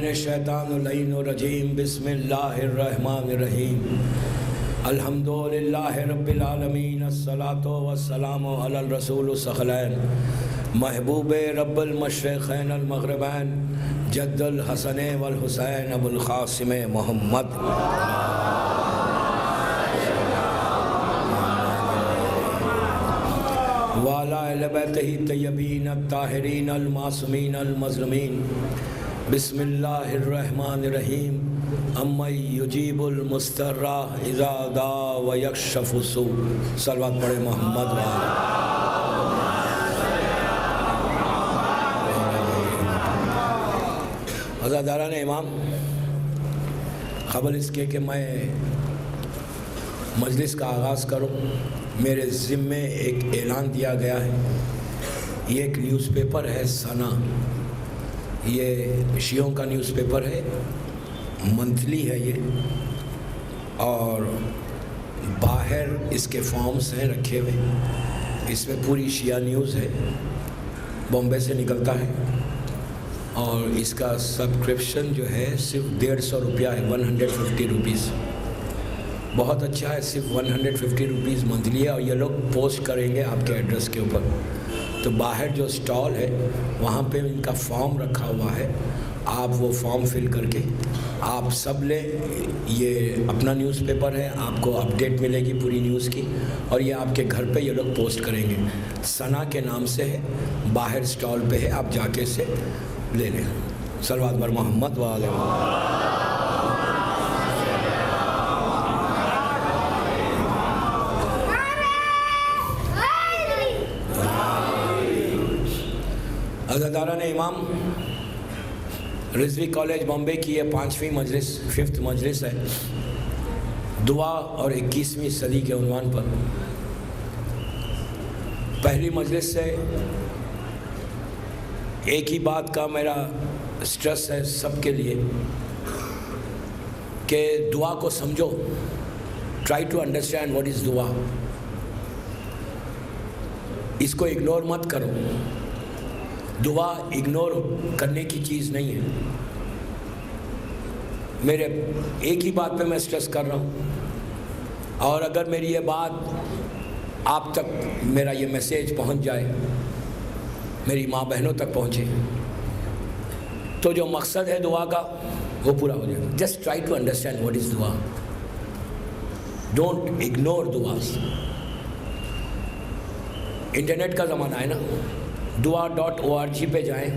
الشیطان اللعین الرجیم بسم اللہ الرحمن الرحیم الحمدللہ رب العالمین الصلاة والسلام علی الرسول الثقلین محبوب رب المشرقین المغربین جد الحسن والحسین ابو القاسم محمد وعلی اہل بیتہ الطیبین الطاہرین المعصومین المظلومین بسم اللہ الرحمن الرحیم اَمَّن یجیب المضطر اذا دعا ویکشف السوء صلوات پڑھے محمد عزاداران امام، قبل اس کے کہ میں مجلس کا آغاز کروں، میرے ذمے ایک اعلان دیا گیا ہے۔ یہ ایک نیوز پیپر ہے سنا، یہ شیعوں کا نیوز پیپر ہے، منتھلی ہے یہ، اور باہر اس کے فارمز ہیں رکھے ہوئے، اس میں پوری شیعہ نیوز ہے، بامبے سے نکلتا ہے، اور اس کا سبسکرپشن جو ہے صرف 150 روپیہ ہے، 150 روپیز، بہت اچھا ہے، صرف 150 روپیز منتھلی ہے، اور یہ لوگ پوسٹ کریں گے آپ کے ایڈریس کے اوپر۔ تو باہر جو سٹال ہے وہاں پہ ان کا فارم رکھا ہوا ہے، آپ وہ فارم فل کر کے آپ سب لیں۔ یہ اپنا نیوز پیپر ہے، آپ کو اپڈیٹ ملے گی پوری نیوز کی، اور یہ آپ کے گھر پہ یہ لوگ پوسٹ کریں گے۔ سنا کے نام سے ہے، باہر سٹال پہ ہے، آپ جا کے اسے لے لیں۔ صلوات بر محمد و آل محمد۔ عزاداران امام، رضوی کالج بامبے کی یہ 5ویں مجلس، 5th مجلس ہے، دعا اور 21ویں صدی کے عنوان پر۔ پہلی مجلس سے ایک ہی بات کا میرا سٹریس ہے سب کے لیے کہ دعا کو سمجھو، try to understand what is دعا، اس کو اگنور مت کرو۔ دعا اگنور کرنے کی چیز نہیں ہے۔ میرے ایک ہی بات پہ میں سٹریس کر رہا ہوں، اور اگر میری یہ بات آپ تک، میرا یہ میسیج پہنچ جائے، میری ماں بہنوں تک پہنچے، تو جو مقصد ہے دعا کا وہ پورا ہو جائے۔ Just try to understand what is دعا، ڈونٹ اگنور دعاز۔ انٹرنیٹ کا زمانہ ہے نا، dua.org پہ جائیں،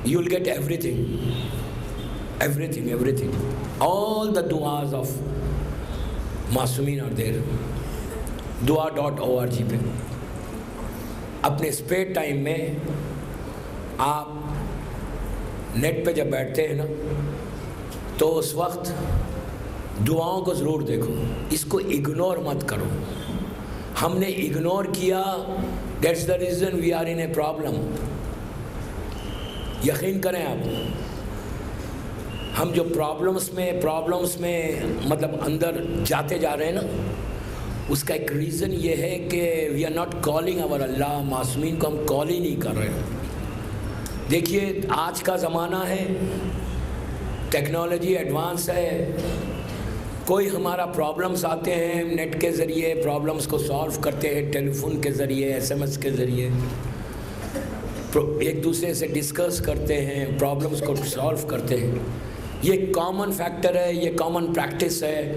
you will get everything, all the duas of معصومین are there, dua.org پہ۔ اپنے اسپیئر ٹائم میں آپ نیٹ پہ جب بیٹھتے ہیں نا، تو اس وقت دعاؤں کو ضرور دیکھو، اس کو اگنور مت کرو۔ ہم نے اگنور کیا، that's the reason we are in a problem. یقین کریں آپ، ہم جو پرابلمس میں مطلب اندر جاتے جا رہے ہیں نا، اس کا ایک ریزن یہ ہے کہ وی آر ناٹ کالنگ اور اللہ، معصومین کو ہم کال ہی نہیں کر رہے ہیں۔ دیکھیے آج کا زمانہ ہے، ٹیکنالوجی ایڈوانس ہے، کوئی ہمارا پرابلمس آتے ہیں نیٹ کے ذریعے، پرابلمس کو سالو کرتے ہیں ٹیلی فون کے ذریعے، SMS کے ذریعے، ایک دوسرے سے ڈسکس کرتے ہیں، پرابلمس کو سالو کرتے ہیں۔ یہ کامن فیکٹر ہے، یہ کامن پریکٹس ہے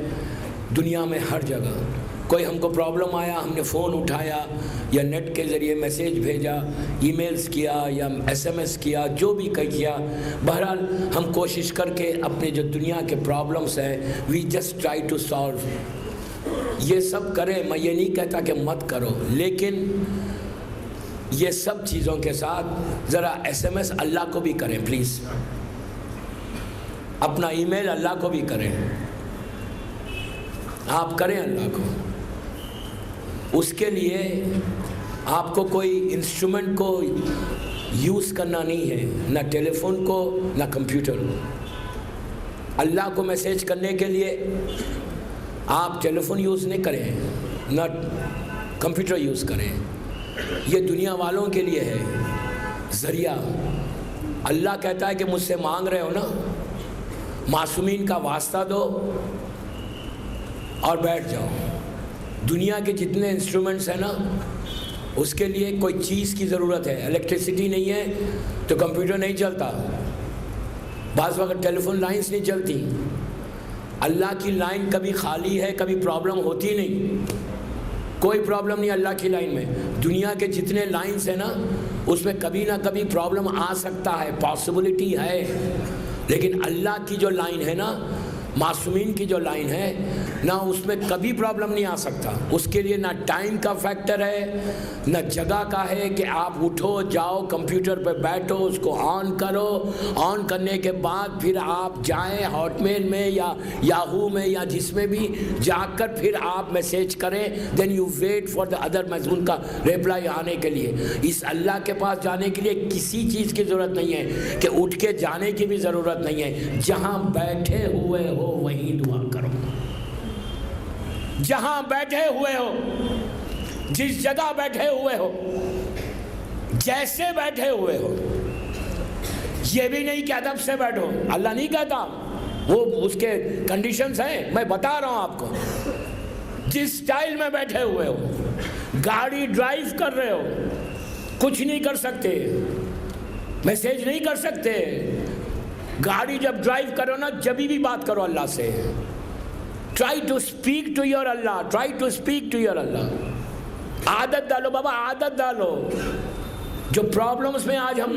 دنیا میں ہر جگہ۔ کوئی ہم کو پرابلم آیا، ہم نے فون اٹھایا یا نیٹ کے ذریعے میسیج بھیجا، ای میلز کیا یا SMS کیا، جو بھی کیا، بہرحال ہم کوشش کر کے اپنے جو دنیا کے پرابلمس ہیں we just try to solve. یہ سب کریں، میں یہ نہیں کہتا کہ مت کرو، لیکن یہ سب چیزوں کے ساتھ ذرا SMS اللہ کو بھی کریں پلیز، اپنا ای میل اللہ کو بھی کریں، آپ کریں اللہ کو۔ اس کے لیے آپ کو کوئی انسٹرومنٹ کو یوز کرنا نہیں ہے، نہ ٹیلی فون کو نہ کمپیوٹر کو۔ اللہ کو میسیج کرنے کے لیے آپ ٹیلی فون یوز نہیں کریں، نہ کمپیوٹر یوز کریں، یہ دنیا والوں کے لیے ہے ذریعہ، اللہ کہتا ہے کہ مجھ سے مانگ رہے ہو نا، معصومین کا واسطہ دو اور بیٹھ جاؤ۔ دنیا کے جتنے انسٹرومنٹس ہیں نا، اس کے لیے کوئی چیز کی ضرورت ہے۔ الیکٹریسٹی نہیں ہے تو کمپیوٹر نہیں چلتا، بعض وقت ٹیلی فون لائنز نہیں چلتی۔ اللہ کی لائن کبھی خالی ہے، کبھی پرابلم ہوتی نہیں، کوئی پرابلم نہیں اللہ کی لائن میں۔ دنیا کے جتنے لائنز ہیں نا، اس میں کبھی نہ کبھی پرابلم آ سکتا ہے، پاسبلٹی ہے، لیکن اللہ کی جو لائن ہے نا، معصومین کی جو لائن ہے نہ، اس میں کبھی پرابلم نہیں آ سکتا۔ اس کے لیے نہ ٹائم کا فیکٹر ہے، نہ جگہ کا ہے کہ آپ اٹھو جاؤ کمپیوٹر پہ بیٹھو، اس کو آن کرو، آن کرنے کے بعد پھر آپ جائیں ہاٹ میل میں یا یاہو میں یا جس میں بھی جا کر پھر آپ میسیج کریں، then you wait for the other مضمون کا ریپلائی آنے کے لیے۔ اس اللہ کے پاس جانے کے لیے کسی چیز کی ضرورت نہیں ہے کہ اٹھ کے جانے کی بھی ضرورت نہیں ہے۔ جہاں بیٹھے ہوئے ہو وہیں دعا کرو، جہاں بیٹھے ہوئے ہو، جس جگہ بیٹھے ہوئے ہو، جیسے بیٹھے ہوئے ہو۔ یہ بھی نہیں کہ ادب سے بیٹھو، اللہ نہیں کہتا، وہ اس کے کنڈیشنز ہیں، میں بتا رہا ہوں آپ کو۔ جس سٹائل میں بیٹھے ہوئے ہو، گاڑی ڈرائیو کر رہے ہو، کچھ نہیں کر سکتے، میسیج نہیں کر سکتے، گاڑی جب ڈرائیو کرو نا، جبھی بھی بات کرو اللہ سے۔ Try to speak to your Allah, try to speak to your Allah. عادت ڈالو بابا، عادت ڈالو۔ جو پرابلمس میں آج ہم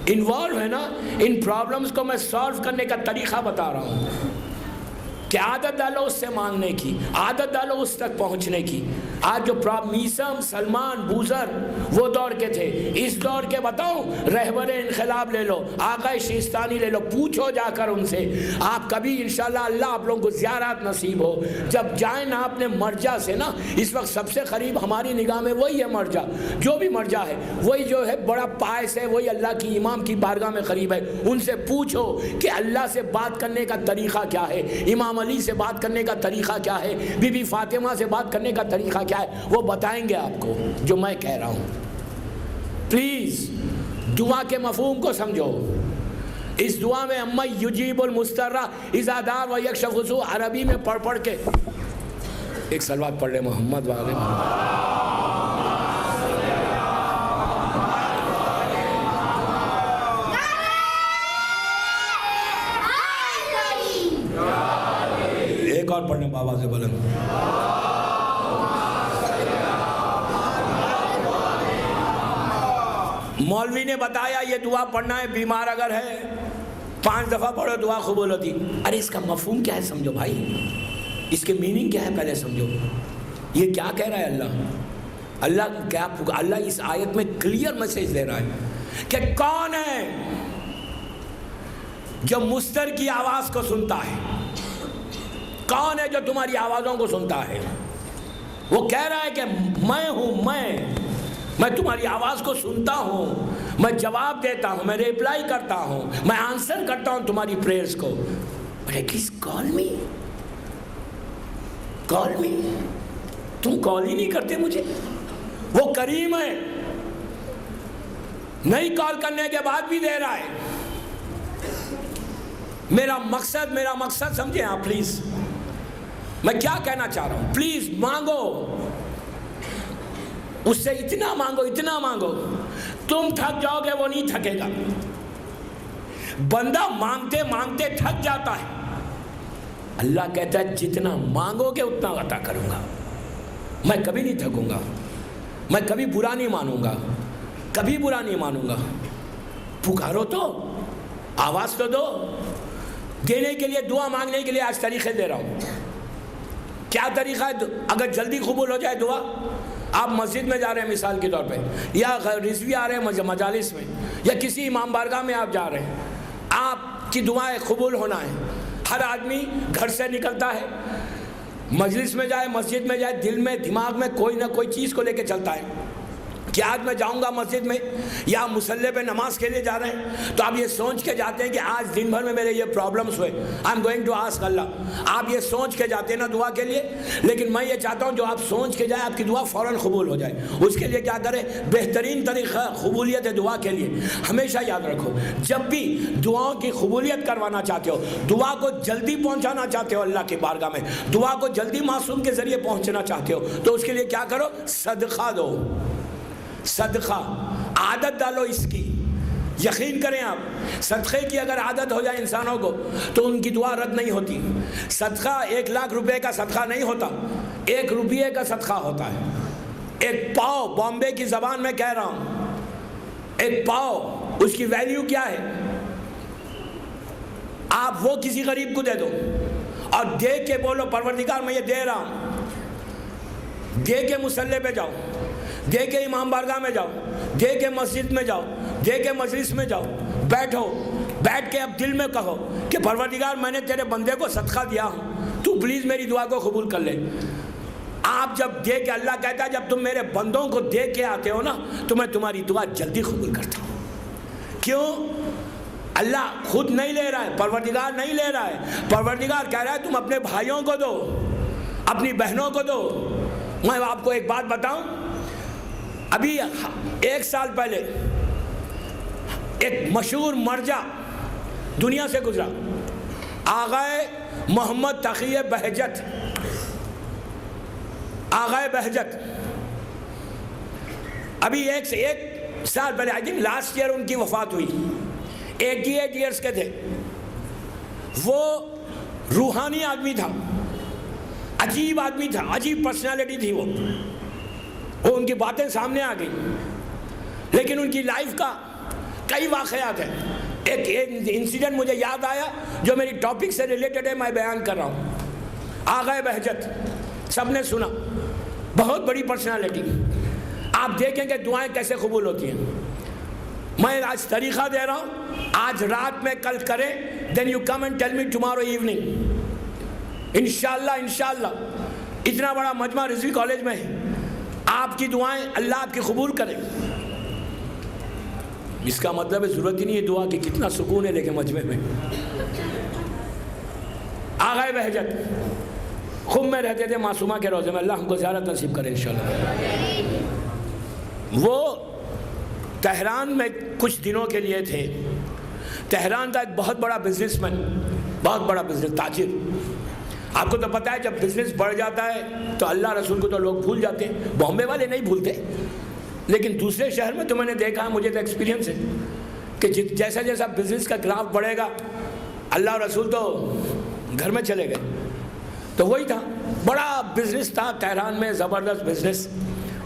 انوالو ہیں نا، ان پرابلمس کو میں سالو کرنے کا طریقہ بتا رہا ہوں کہ عادت ڈالو اس سے مانگنے کی، عادت ڈالو اس تک پہنچنے کی۔ آج جو میسم، سلمان، بوذر وہ دور کے تھے، اس دور کے بتاؤں رہبر انقلاب لے لو، آقا شیستانی لے لو، پوچھو جا کر ان سے۔ آپ کبھی انشاءاللہ اللہ آپ لوگوں کو زیارات نصیب ہو، جب جائیں نا اپنے مرجع سے نا، اس وقت سب سے قریب ہماری نگاہ میں وہی ہے مرجع، جو بھی مرجع ہے وہی جو ہے بڑا پائس ہے، وہی اللہ کی امام کی بارگاہ میں قریب ہے۔ ان سے پوچھو کہ اللہ سے بات کرنے کا طریقہ کیا ہے، امام علی سے بات کرنے کا طریقہ کیا ہے، بی بی فاطمہ سے بات کرنے کا طریقہ کیا ہے، وہ بتائیں گے آپ کو جو میں کہہ رہا ہوں۔ پلیز دعا کے مفہوم کو سمجھو۔ اس دعا میں اما یجیب المستر اذا دعا و یکشف السوء عربی میں پڑھ کے ایک صلوات پڑھ لے محمد والے ایک اور پڑھنے بابا سے بلند۔ مولوی نے بتایا یہ دعا پڑھنا ہے، بیمار اگر ہے 5 دفعہ پڑھو دعا قبول ہوتی۔ ارے اس کا مفہوم کیا ہے سمجھو بھائی، اس کے میننگ کیا ہے پہلے سمجھو۔ یہ کیا کہہ رہا ہے اللہ اس آیت میں کلیئر میسیج دے رہا ہے کہ کون ہے جو مستر کی آواز کو سنتا ہے، کون ہے جو تمہاری آوازوں کو سنتا ہے۔ وہ کہہ رہا ہے کہ میں ہوں، میں تمہاری آواز کو سنتا ہوں، میں جواب دیتا ہوں، میں ریپلائی کرتا ہوں، میں آنسر کرتا ہوں تمہاری پریئرز کو۔ بٹ ایٹ لیسٹ کال می، تم کال ہی نہیں کرتے مجھے۔ وہ کریم ہے، نہیں کال کرنے کے بعد بھی دے رہا ہے۔ میرا مقصد سمجھیں آپ پلیز، میں کیا کہنا چاہ رہا ہوں۔ پلیز مانگو اس سے، اتنا مانگو، تم تھک جاؤ گے، وہ نہیں تھکے گا۔ بندہ مانگتے مانگتے تھک جاتا ہے، اللہ کہتا ہے جتنا مانگو گے اتنا عطا کروں گا۔ میں کبھی نہیں تھکوں گا، میں کبھی برا نہیں مانوں گا، پکارو تو، آواز تو دو۔ دینے کے لیے، دعا مانگنے کے لیے آج طریقے دے رہا ہوں۔ کیا طریقہ ہے اگر جلدی قبول ہو جائے دعا؟ آپ مسجد میں جا رہے ہیں مثال کے طور پہ، یا رضوی آ رہے ہیں مجالس میں، یا کسی امام بارگاہ میں آپ جا رہے ہیں، آپ کی دعائیں قبول ہونا ہے۔ ہر آدمی گھر سے نکلتا ہے، مجلس میں جائے، مسجد میں جائے، دل میں دماغ میں کوئی نہ کوئی چیز کو لے کے چلتا ہے کہ آج میں جاؤں گا مسجد میں یا مصلی پہ نماز کے لیے جا رہے ہیں تو آپ یہ سوچ کے جاتے ہیں کہ آج دن بھر میں میرے یہ پرابلمز ہوئے, I am going to ask Allah. آپ یہ سوچ کے جاتے ہیں نا دعا کے لیے, لیکن میں یہ چاہتا ہوں جو آپ سوچ کے جائیں آپ کی دعا فوراً قبول ہو جائے. اس کے لیے کیا کریں؟ بہترین طریقہ قبولیت دعا کے لیے ہمیشہ یاد رکھو, جب بھی دعاؤں کی قبولیت کروانا چاہتے ہو, دعا کو جلدی پہنچانا چاہتے ہو اللہ کی بارگاہ میں, دعا کو جلدی معصوم کے ذریعے پہنچنا چاہتے ہو, تو اس کے لیے کیا کرو؟ صدقہ دو. صدقہ عادت ڈالو اس کی. یقین کریں آپ, صدقے کی اگر عادت ہو جائے انسانوں کو تو ان کی دعا رد نہیں ہوتی. صدقہ 1,00,000 روپے کا صدقہ نہیں ہوتا, 1 روپیے کا صدقہ ہوتا ہے. ایک پاؤ, بامبے کی زبان میں کہہ رہا ہوں, ایک پاؤ, اس کی ویلیو کیا ہے؟ آپ وہ کسی غریب کو دے دو اور دے کے بولو پروردگار میں یہ دے رہا ہوں, دے کے مصلی پہ جاؤ, دے کے امام بارگاہ میں جاؤ, دے کے مسجد میں جاؤ, دے کے مجلس میں جاؤ, بیٹھو, بیٹھ کے اب دل میں کہو کہ پروردگار میں نے تیرے بندے کو صدقہ دیا ہوں, تو پلیز میری دعا کو قبول کر لے. آپ جب دے کے, اللہ کہتا ہے جب تم میرے بندوں کو دے کے آتے ہو نا تو میں تمہاری دعا جلدی قبول کرتا ہوں. کیوں؟ اللہ خود نہیں لے رہا ہے, پروردگار نہیں لے رہا ہے, پروردگار کہہ رہا ہے تم اپنے بھائیوں کو دو, اپنی بہنوں کو دو. میں آپ کو ایک بات بتاؤں, ابھی 1 سال پہلے ایک مشہور مرجع دنیا سے گزرا, آغائے محمد تقی بہجت, آغائے بہجت. ابھی 1 سال پہلے, آئی تھنک لاسٹ ایئر ان کی وفات ہوئی, 88 ایئرس کے تھے. وہ روحانی آدمی تھا, عجیب آدمی تھا, عجیب پرسنالٹی تھی. وہ ان کی باتیں سامنے آ گئی, لیکن ان کی لائف کا کئی واقعات ہیں. ایک انسیڈنٹ مجھے یاد آیا جو میری ٹاپک سے ریلیٹڈ ہے, میں بیان کر رہا ہوں. آغائے بہجت سب نے سنا, بہت بڑی پرسنالٹی. آپ دیکھیں کہ دعائیں کیسے قبول ہوتی ہیں. میں آج طریقہ دے رہا ہوں, آج رات میں کل کریں, then you come and tell me tomorrow evening. انشاءاللہ انشاءاللہ اتنا بڑا مجمع رضوی کالج میں ہے, آپ کی دعائیں اللہ آپ کی قبول کرے. اس کا مطلب ہے ضرورت ہی نہیں ہے دعا کی, کتنا سکون ہے لیکن مجمع میں. آغائے بہجت خم میں رہتے تھے معصومہ کے روزے میں, اللہ ہم کو زیارت نصیب کرے انشاءاللہ. وہ تہران میں کچھ دنوں کے لیے تھے. تہران کا ایک بہت بڑا بزنس مین, بہت بڑا بزنس تاجر. آپ کو تو پتہ ہے جب بزنس بڑھ جاتا ہے تو اللہ رسول کو تو لوگ بھول جاتے ہیں, بامبے والے نہیں بھولتے, لیکن دوسرے شہر میں تو میں نے دیکھا ہے, مجھے تو ایکسپیرینس ہے کہ جیسا جیسا بزنس کا گراف بڑھے گا اللہ رسول تو گھر میں چلے گئے. تو وہی تھا, بڑا بزنس تھا تہران میں, زبردست بزنس.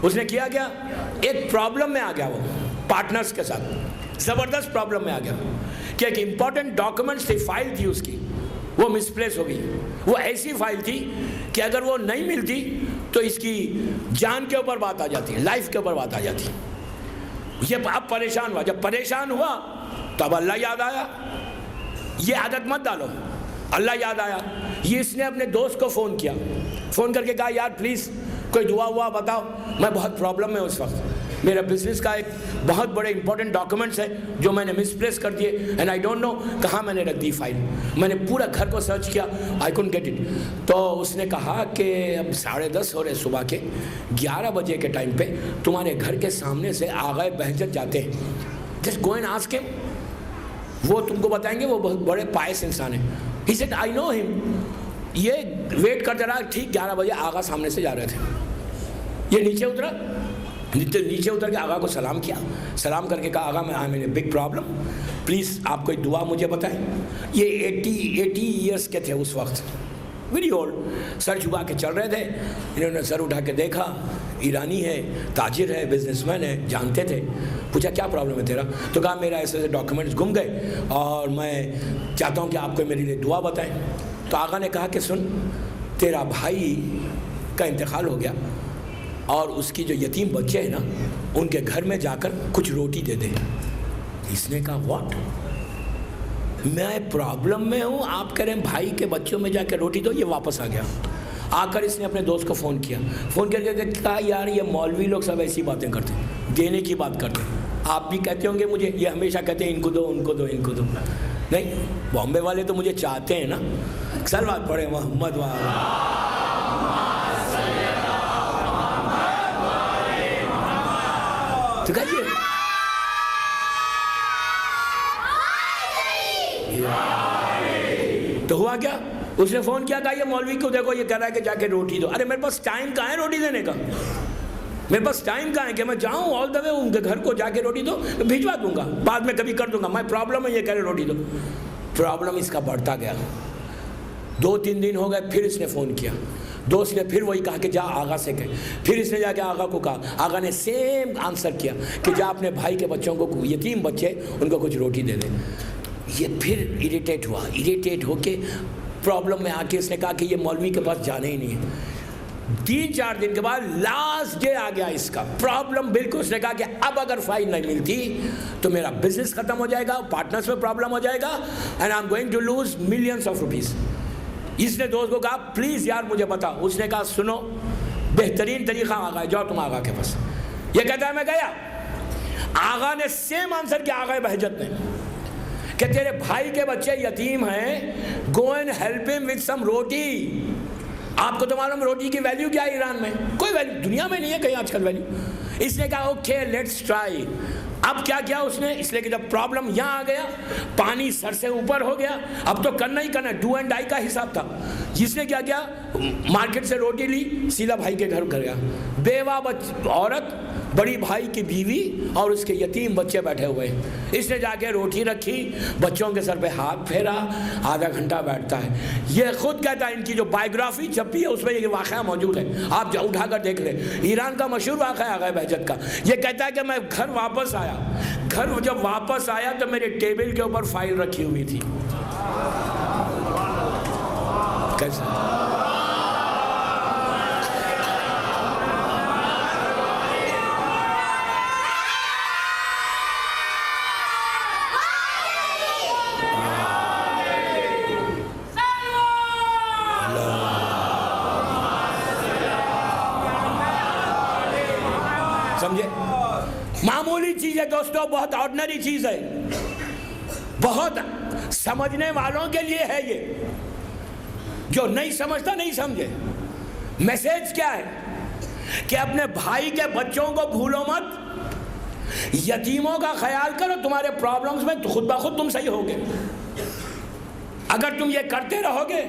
اس نے کیا کیا, ایک پرابلم میں آ گیا, وہ پارٹنرز کے ساتھ زبردست پرابلم میں آ گیا کہ ایک امپورٹنٹ ڈاکومنٹس تھی, فائل تھی اس کی, وہ مس پلیس ہو گئی. وہ ایسی فائل تھی کہ اگر وہ نہیں ملتی تو اس کی جان کے اوپر بات آ جاتی, لائف کے اوپر بات آ جاتی. یہ اب پریشان ہوا, جب پریشان ہوا تو اب اللہ یاد آیا. یہ عادت مت ڈالو, اللہ یاد آیا. یہ اس نے اپنے دوست کو فون کیا, فون کر کے کہا یار پلیز کوئی دعا ہوا بتاؤ, میں بہت پرابلم میں اس وقت, میرا بزنس کا ایک بہت بڑے امپورٹنٹ ڈاکومنٹس ہے جو میں نے مس پلیس کر دیے, اینڈ آئی ڈونٹ نو کہاں میں نے رکھ دی فائل. میں نے پورا گھر کو سرچ کیا, آئی کونٹ گیٹ اٹ. تو اس نے کہا کہ اب 10:30 ہو رہے صبح کے, 11 بجے کے ٹائم پہ تمہارے گھر کے سامنے سے آغائے بہجت جاتے ہیں, جسٹ گو اینڈ آسک ہم, وہ تم کو بتائیں گے, وہ بہت بڑے پائس انسان ہیں. ہی سیڈ آئی نو ہم. یہ ویٹ کرتے رہا, ٹھیک 11 بجے آغا سامنے سے جا رہے تھے. یہ نیچے اترا, نیچے اتر کے آغا کو سلام کیا, سلام کر کے کہا آغا میں I am big problem, please آپ کوئی دعا مجھے بتائیں. یہ 80 ایئرس کے تھے اس وقت, ویری اولڈ. سر جھکا کے چل رہے تھے, انہوں نے سر اٹھا کے دیکھا, ایرانی ہے, تاجر ہے, بزنس مین ہے, جانتے تھے. پوچھا کیا پرابلم ہے تیرا؟ تو کہا میرا ایسے ڈاکومنٹس گم گئے اور میں چاہتا ہوں کہ آپ کو میرے لیے دعا بتائیں. تو آغا نے کہا کہ سن, تیرا بھائی کا انتقال ہو گیا اور اس کی جو یتیم بچے ہیں نا ان کے گھر میں جا کر کچھ روٹی دے دے. اس نے کہا واٹ, میں پرابلم میں ہوں, آپ کہہ رہے ہیں بھائی کے بچوں میں جا کے روٹی دو. یہ واپس آ گیا. آ کر اس نے اپنے دوست کو فون کیا, فون کر کے کہا یار یہ مولوی لوگ سب ایسی باتیں کرتے ہیں, دینے کی بات کرتے ہیں. آپ بھی کہتے ہوں گے مجھے, یہ ہمیشہ کہتے ہیں ان کو دو, ان کو دو, ان کو دو. نہیں, بامبے والے تو مجھے چاہتے ہیں نا. صلوات پڑھے محمد والا. تو کہیے تو ہوا کیا؟ اس نے فون کیا, کہا یہ مولوی کو دیکھو یہ کہہ رہا ہے کہ جا کے روٹی دو. ارے میرے پاس ٹائم کہاں ہے روٹی دینے کا؟ میرے پاس ٹائم کہاں ہے کہ میں جاؤں آل دا وے ان کے گھر کو جا کے روٹی دو؟ بھیجوا دوں گا, بعد میں کبھی کر دوں گا. میں پرابلم ہے, یہ کہہ رہے روٹی دو. پرابلم اس کا بڑھتا گیا. 2-3 دن ہو گئے, پھر اس نے فون کیا. دوست نے پھر وہی کہا کہ جا آغا سے کہے. پھر اس نے جا کے آغا کو کہا. آغا نے سیم آنسر کیا کہ جا اپنے بھائی کے بچوں کو, یتیم بچے, ان کو کچھ روٹی دے دے. یہ پھر اریٹیٹ ہوا. اریٹیٹ ہو کے پرابلم میں آ کے اس نے کہا کہ یہ مولوی کے پاس جانا ہی نہیں ہے. 3-4 دن کے بعد لاسٹ ڈے آ گیا اس کا. پرابلم بالکل, اس نے کہا کہ اب اگر فائل نہیں ملتی تو میرا بزنس ختم ہو جائے گا, پارٹنرز میں پرابلم ہو جائے گا, and I am going to lose millions of rupees. اس نے دوست کو کہا پلیز یار مجھے بتا. اس نے کہا سنو, بہترین طریقہ آغا ہے, جاؤ تم آغا کے پاس. یہ کہتا ہے میں گیا. آغا نے سیم آنسر کیا آغا بہجت نے کہ تیرے بھائی کے بچے یتیم ہیں, گو اینڈ ہیلپ ہم وتھ سم روٹی. آپ کو تو معلوم روٹی کی ویلیو کیا ہے ایران میں؟ کوئی ویلیو دنیا میں نہیں ہے کہیں آج کل ویلیو. اس نے کہا اوکے لیٹس ٹرائی. اب کیا کیا اس نے؟ اس لیے کہ جب پرابلم یہاں آ گیا, پانی سر سے اوپر ہو گیا, اب تو کرنا ہی کرنا, ڈو اینڈ ڈائی کا حساب تھا. جس نے کیا کیا, مارکیٹ سے روٹی لی, سیدھا بھائی کے گھر گیا. بیوہ عورت, بڑی بھائی کی بیوی اور اس کے یتیم بچے بیٹھے ہوئے. اس نے جا کے روٹی رکھی, بچوں کے سر پہ ہاتھ پھیرا, آدھا گھنٹہ بیٹھتا ہے. یہ خود کہتا ہے, ان کی جو بائیوگرافی چھپی ہے اس میں یہ واقعہ موجود ہے, آپ اٹھا کر دیکھ لیں. ایران کا مشہور واقعہ ہے آغا بہجت کا. یہ کہتا ہے کہ میں گھر واپس آیا, گھر جب واپس آیا تو میرے ٹیبل کے اوپر فائل رکھی ہوئی تھی. کیسا سمجھے؟ معمولی چیز ہے دوستو, بہت آرڈنری چیز ہے, بہت سمجھنے والوں کے لیے ہے یہ. جو نہیں سمجھتا نہیں سمجھے. میسج کیا ہے کہ اپنے بھائی کے بچوں کو بھولو مت, یتیموں کا خیال کرو, تمہارے پرابلمز میں خود بخود تم صحیح ہوگے. اگر تم یہ کرتے رہو گے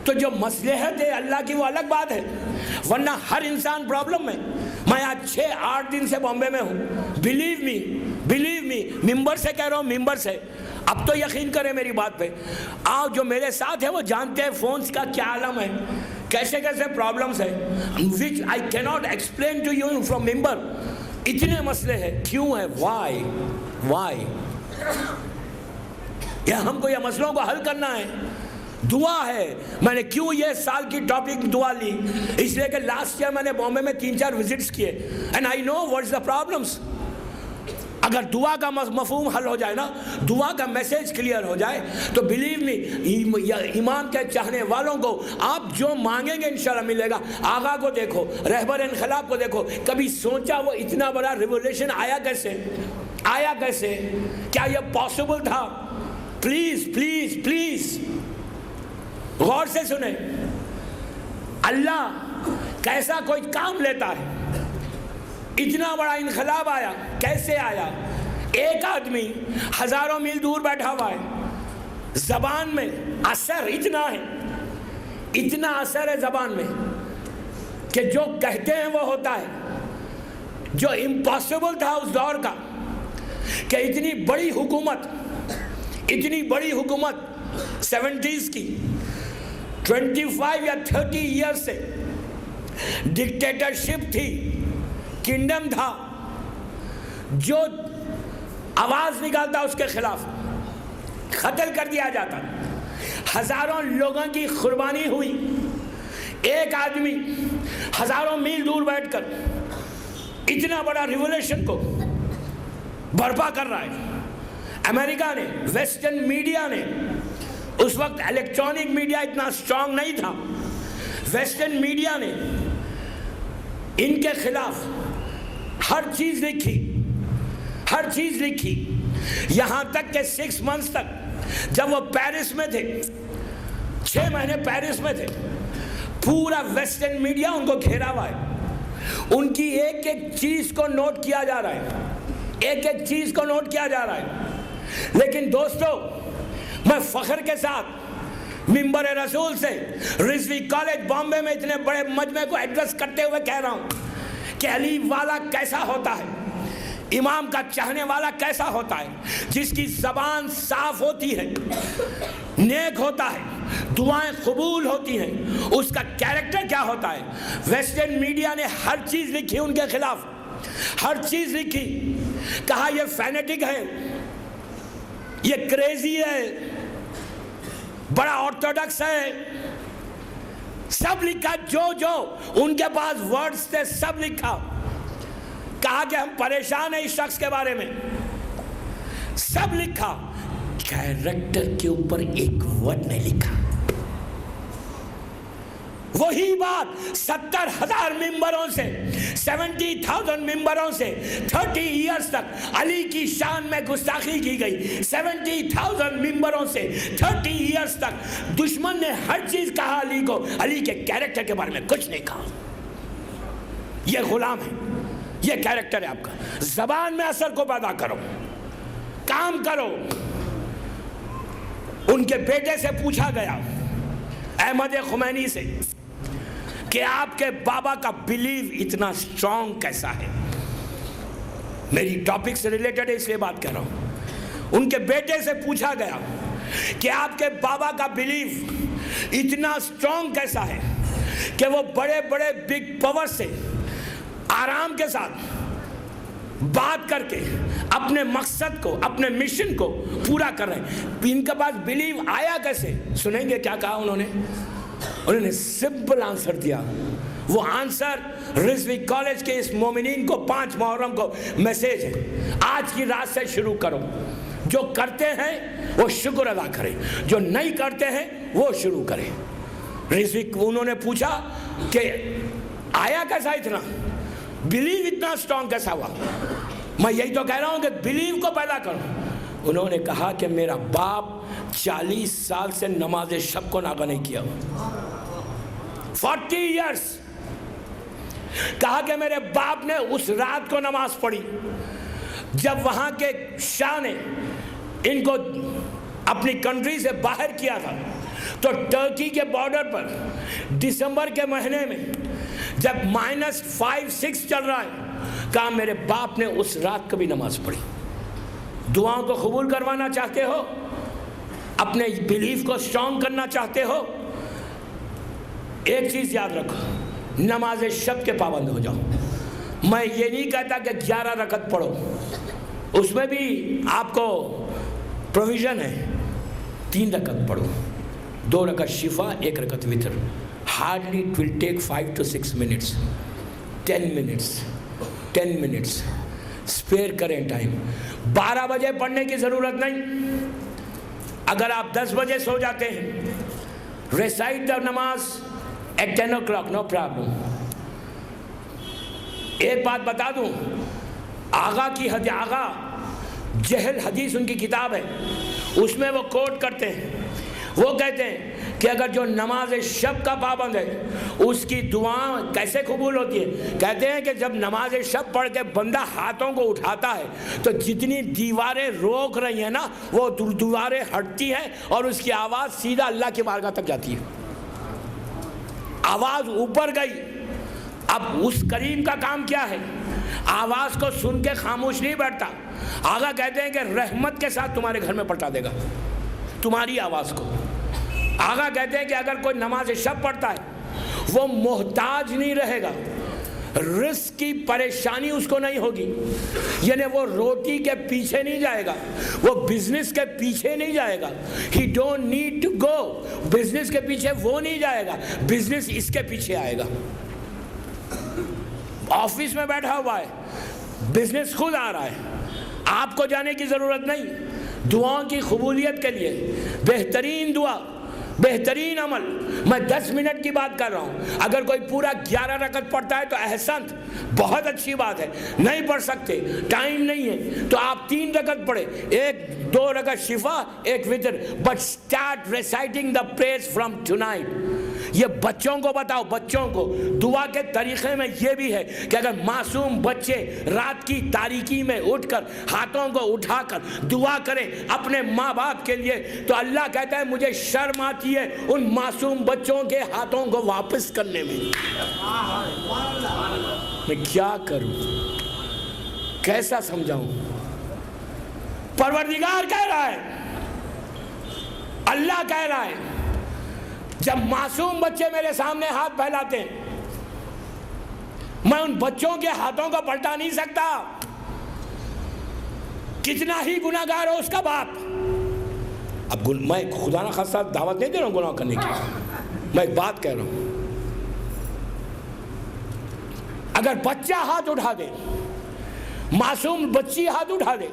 تو جو مصلحت ہے اللہ کی وہ الگ بات ہے, ورنہ ہر انسان پرابلم میں. میں آج 6-8 دن سے بامبے میں ہوں. بلیو می, ممبر سے کہہ رہا ہوں, ممبر سے. اب تو یقین کریں میری بات پہ. آپ جو میرے ساتھ ہیں وہ جانتے ہیں فونز کا کیا عالم ہے, کیسے کیسے پرابلمز ہیں, which I cannot explain to you from ممبر. اتنے مسئلے ہیں, کیوں ہے, why. یا ہم کو یہ مسئلوں کو حل کرنا ہے. دعا ہے. میں نے کیوں یہ سال کی ٹاپک دعا لی, اس لیے کہ لاسٹ ایئر میں نے بامبے میں 3-4 وزٹس کیے, and I know what is the problems. اگر دعا کا مفہوم حل ہو جائے نا, دعا کا میسج کلیئر ہو جائے, تو بلیو می, ایمان کے چاہنے والوں کو آپ جو مانگیں گے انشاءاللہ ملے گا. آغا کو دیکھو, رہبر انقلاب کو دیکھو, کبھی سوچا وہ اتنا بڑا ریولیوشن آیا کیسے, کیا یہ پاسبل تھا؟ پلیز غور سے سنیں. اللہ کیسا کوئی کام لیتا ہے, اتنا بڑا انقلاب آیا, کیسے آیا؟ ایک آدمی ہزاروں میل دور بیٹھا ہوا ہے, زبان میں اثر اتنا اثر ہے زبان میں کہ جو کہتے ہیں وہ ہوتا ہے. جو امپاسبل تھا اس دور کا کہ اتنی بڑی حکومت 70s کی 25 یا 30 ایئر سے ڈکٹیٹرشپ تھی, کنگڈم تھا, جو آواز نکالتا اس کے خلاف قتل کر دیا جاتا. ہزاروں لوگوں کی قربانی ہوئی. ایک آدمی ہزاروں میل دور بیٹھ کر اتنا بڑا ریولیوشن کو برپا کر رہا ہے. امریکہ نے, ویسٹرن میڈیا نے, اس وقت الیکٹرانک میڈیا اتنا اسٹرانگ نہیں تھا, ویسٹرن میڈیا نے ان کے خلاف ہر چیز لکھی، ہر چیز لکھی، یہاں تک کہ 6 months تک جب وہ پیرس میں تھے، 6 مہینے پیرس میں تھے، پورا ویسٹرن میڈیا ان کو گھیرا ہوا ہے، ان کی ایک ایک چیز کو نوٹ کیا جا رہا ہے، ایک ایک چیز کو نوٹ کیا جا رہا ہے۔ لیکن دوستو، میں فخر کے ساتھ منبر رسول سے رضوی کالج بامبے میں اتنے بڑے مجمع کو ایڈریس کرتے ہوئے کہہ رہا ہوں کہ علی والا کیسا ہوتا ہے، امام کا چاہنے والا کیسا ہوتا ہے، جس کی زبان صاف ہوتی ہے، نیک ہوتا ہے، دعائیں قبول ہوتی ہیں، اس کا کیریکٹر کیا ہوتا ہے۔ ویسٹرن میڈیا نے ہر چیز لکھی ان کے خلاف، ہر چیز لکھی، کہا یہ فینیٹک ہے، یہ کریزی ہے، بڑا آرتھوڈکس ہے، سب لکھا، جو ان کے پاس ورڈز تھے سب لکھا۔ کہا کہ ہم پریشان ہیں اس شخص کے بارے میں، سب لکھا، کیریکٹر کے اوپر ایک ورڈ نہیں لکھا۔ وہی بات 70,000 ممبروں سے، 70,000 ممبروں سے 30 ایئرز تک علی کی شان میں گستاخی کی گئی، 70,000 ممبروں سے 30 ایئرز تک دشمن نے ہر چیز کہا علی کو، علی کے کیریکٹر کے بارے میں کچھ نہیں کہا۔ یہ غلام ہے، یہ کیریکٹر ہے آپ کا۔ زبان میں اثر کو پیدا کرو، کام کرو۔ ان کے بیٹے سے پوچھا گیا، احمد خمینی سے، کہ آپ کے بابا کا بلیو اتنا اسٹرانگ کیسا ہے۔ میری ٹاپک سے ریلیٹڈ ہے اس لیے بات کر رہا ہوں۔ ان کے بیٹے سے پوچھا گیا کہ آپ کے بابا کا بلیو اتنا اسٹرانگ کیسا ہے کہ وہ بڑے بڑے بگ پاور سے آرام کے ساتھ بات کر کے اپنے مقصد کو، اپنے مشن کو پورا کر رہے ہیں۔ ان کے پاس بلیو آیا کیسے؟ سنیں گے کیا کہا انہوں نے سمپل آنسر دیا۔ وہ آنسر رضوی کالج کے اس مومنین کو 5 محرم کو میسیج ہے، آج کی رات سے شروع کرو، جو کرتے ہیں وہ شکر ادا کریں، جو نہیں کرتے ہیں وہ شروع کریں۔ رضوی انہوں نے پوچھا کہ آیا کیسا اتنا بلیو، اتنا اسٹرانگ کیسا ہوا؟ میں یہی تو کہہ رہا ہوں کہ بلیو کو پیدا کرو۔ انہوں نے کہا کہ میرا باپ 40 سال سے نماز شب کو ناغہ نہیں کیا، 40 ایئرز۔ کہا کہ میرے باپ نے اس رات کو نماز پڑھی جب وہاں کے شاہ نے ان کو اپنی کنٹری سے باہر کیا تھا، تو ٹرکی کے بارڈر پر دسمبر کے مہینے میں جب -5-6 چل رہا ہے، کہا میرے باپ نے اس رات کو بھی نماز پڑھی۔ دعاؤں کو قبول کروانا چاہتے ہو، اپنے بلیف کو اسٹرانگ کرنا چاہتے ہو، ایک چیز یاد رکھو، نماز شب کے پابند ہو جاؤ۔ میں یہ نہیں کہتا کہ 11 رکعت پڑھو، اس میں بھی آپ کو پروویژن ہے، 3 رکعت پڑھو، 2 رکعت شفا، 1 رکعت وتر۔ hardly it will take 5 to 6 minutes, 10 minutes spare کریں ٹائم۔ 12 بجے پڑھنے کی ضرورت نہیں، اگر آپ 10 بجے سو جاتے ہیں، ریسائٹ دا نماز at 10 o'clock, no problem۔ ایک بات بتا دوں، آغا کی آغا جہل حدیث ان کی کتاب ہے، اس میں وہ کوٹ کرتے ہیں، وہ کہتے ہیں کہ اگر جو نماز شب کا پابند ہے اس کی دعا کیسے قبول ہوتی ہے؟ کہتے ہیں کہ جب نماز شب پڑھ کے بندہ ہاتھوں کو اٹھاتا ہے تو جتنی دیواریں روک رہی ہیں نا، وہ دیواریں ہٹتی ہیں اور اس کی آواز سیدھا اللہ کی بارگاہ تک جاتی ہے۔ آواز اوپر گئی، اب اس کریم کا کام کیا ہے؟ آواز کو سن کے خاموش نہیں بیٹھتا، آغا کہتے ہیں کہ رحمت کے ساتھ تمہارے گھر میں پلٹا دے گا تمہاری آواز کو۔ آغا کہتے ہیں کہ اگر کوئی نماز شب پڑھتا ہے وہ محتاج نہیں رہے گا، رزق کی پریشانی اس کو نہیں ہوگی، یعنی وہ روٹی کے پیچھے نہیں جائے گا، وہ بزنس کے پیچھے نہیں جائے گا۔ He don't need to go, business کے پیچھے وہ نہیں جائے گا، بزنس اس کے پیچھے آئے گا۔ آفس میں بیٹھا ہوا ہے، بزنس خود آ رہا ہے، آپ کو جانے کی ضرورت نہیں۔ دعاؤں کی قبولیت کے لیے بہترین دعا بہترین عمل. میں 10 منٹ کی بات کر رہا ہوں. اگر کوئی پورا 11 رکعت پڑھتا ہے تو احسن، بہت اچھی بات ہے. نہیں پڑھ سکتے، ٹائم نہیں ہے، تو آپ 3 رکعت پڑھے، 2 رکعت شفا، 1 وتر. But start reciting the prayers from tonight. یہ بچوں کو بتاؤ، بچوں کو. دعا کے طریقے میں یہ بھی ہے کہ اگر معصوم بچے رات کی تاریکی میں اٹھ کر ہاتھوں کو اٹھا کر دعا کریں اپنے ماں باپ کے لیے، تو اللہ کہتا ہے مجھے شرم آتی ہے ان معصوم بچوں کے ہاتھوں کو واپس کرنے میں. میں کیا کروں، کیسا سمجھاؤں؟ پروردگار کہہ رہا ہے، اللہ کہہ رہا ہے، جب معصوم بچے میرے سامنے ہاتھ پھیلاتے ہیں میں ان بچوں کے ہاتھوں کو پلٹا نہیں سکتا. کتنا ہی گناہگار ہو اس کا باپ. اب میں خدا نہ خاصہ دعوت نہیں دے رہا ہوں گناہ کرنے کی، میں ایک بات کہہ رہا ہوں. اگر بچہ ہاتھ اٹھا دے، معصوم بچی ہاتھ اٹھا دے،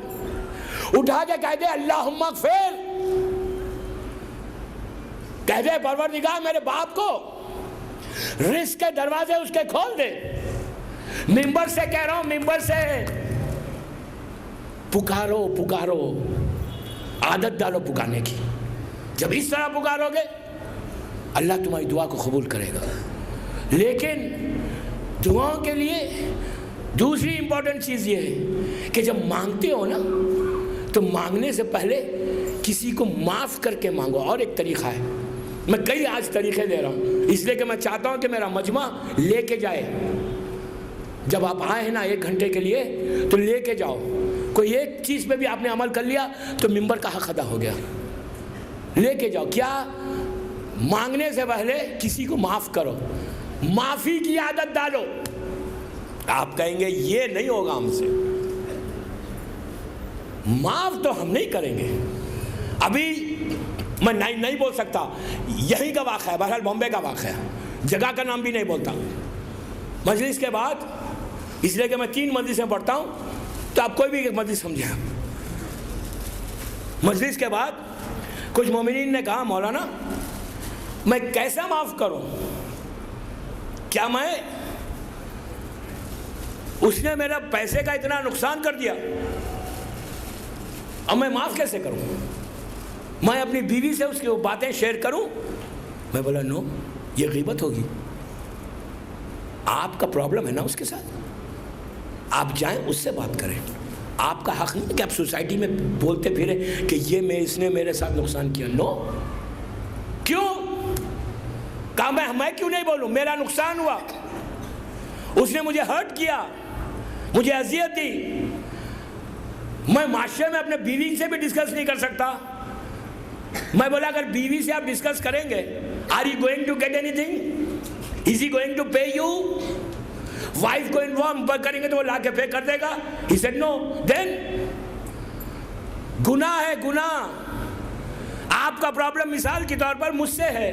اٹھا کے کہہ دے اللہم اغفر، کہہ دے پروردگار میرے باپ کو رزق کے دروازے اس کے کھول دے. ممبر سے کہہ رہا ہوں، ممبر سے پکارو پکارو، عادت ڈالو پکارنے کی. جب اس طرح پکارو گے اللہ تمہاری دعا کو قبول کرے گا. لیکن دعاؤں کے لیے دوسری امپورٹنٹ چیز یہ ہے کہ جب مانگتے ہو نا تو مانگنے سے پہلے کسی کو معاف کر کے مانگو. اور ایک طریقہ ہے، میں کئی آج طریقے دے رہا ہوں اس لیے کہ میں چاہتا ہوں کہ میرا مجمع لے کے جائے. جب آپ آئے ہیں نا 1 گھنٹے کے لیے تو لے کے جاؤ. کوئی ایک چیز پہ بھی آپ نے عمل کر لیا تو ممبر کا حق ادا ہو گیا. لے کے جاؤ. کیا؟ مانگنے سے پہلے کسی کو معاف کرو، معافی کی عادت ڈالو. آپ کہیں گے یہ نہیں ہوگا ہم سے، معاف تو ہم نہیں کریں گے. ابھی میں نہیں بول سکتا، یہی کا واقعہ ہے، بہرحال بامبے کا واقعہ ہے، جگہ کا نام بھی نہیں بولتا. مجلس کے بعد، اس لیے کہ میں 3 مجلسیں پڑھتا ہوں تو آپ کوئی بھی ایک مجلس سمجھیں. مجلس کے بعد کچھ مومنین نے کہا مولانا میں کیسا معاف کروں؟ کیا میں، اس نے میرا پیسے کا اتنا نقصان کر دیا، اب میں معاف کیسے کروں؟ میں اپنی بیوی سے اس کی باتیں شیئر کروں؟ میں بولا نو، یہ غیبت ہوگی. آپ کا پرابلم ہے نا اس کے ساتھ، آپ جائیں اس سے بات کریں. آپ کا حق نہیں کہ آپ سوسائٹی میں بولتے پھریں کہ یہ اس نے میرے ساتھ نقصان کیا. نو. کیوں؟ کہا میں کیوں نہیں بولوں؟ میرا نقصان ہوا، اس نے مجھے ہرٹ کیا، مجھے اذیت دی. میں معاشرے میں اپنے بیوی سے بھی ڈسکس نہیں کر سکتا. میں بولا اگر بیوی سے آپ ڈسکس کریں گے are you going to get اینی تھنگ؟ Is he going to pay you? Wife کو انفارم کریں گے تو وہ لا کے پے کر دے گا. He said no. دین گناہ ہے، گناہ. آپ کا پرابلم مثال کے طور پر مجھ سے ہے.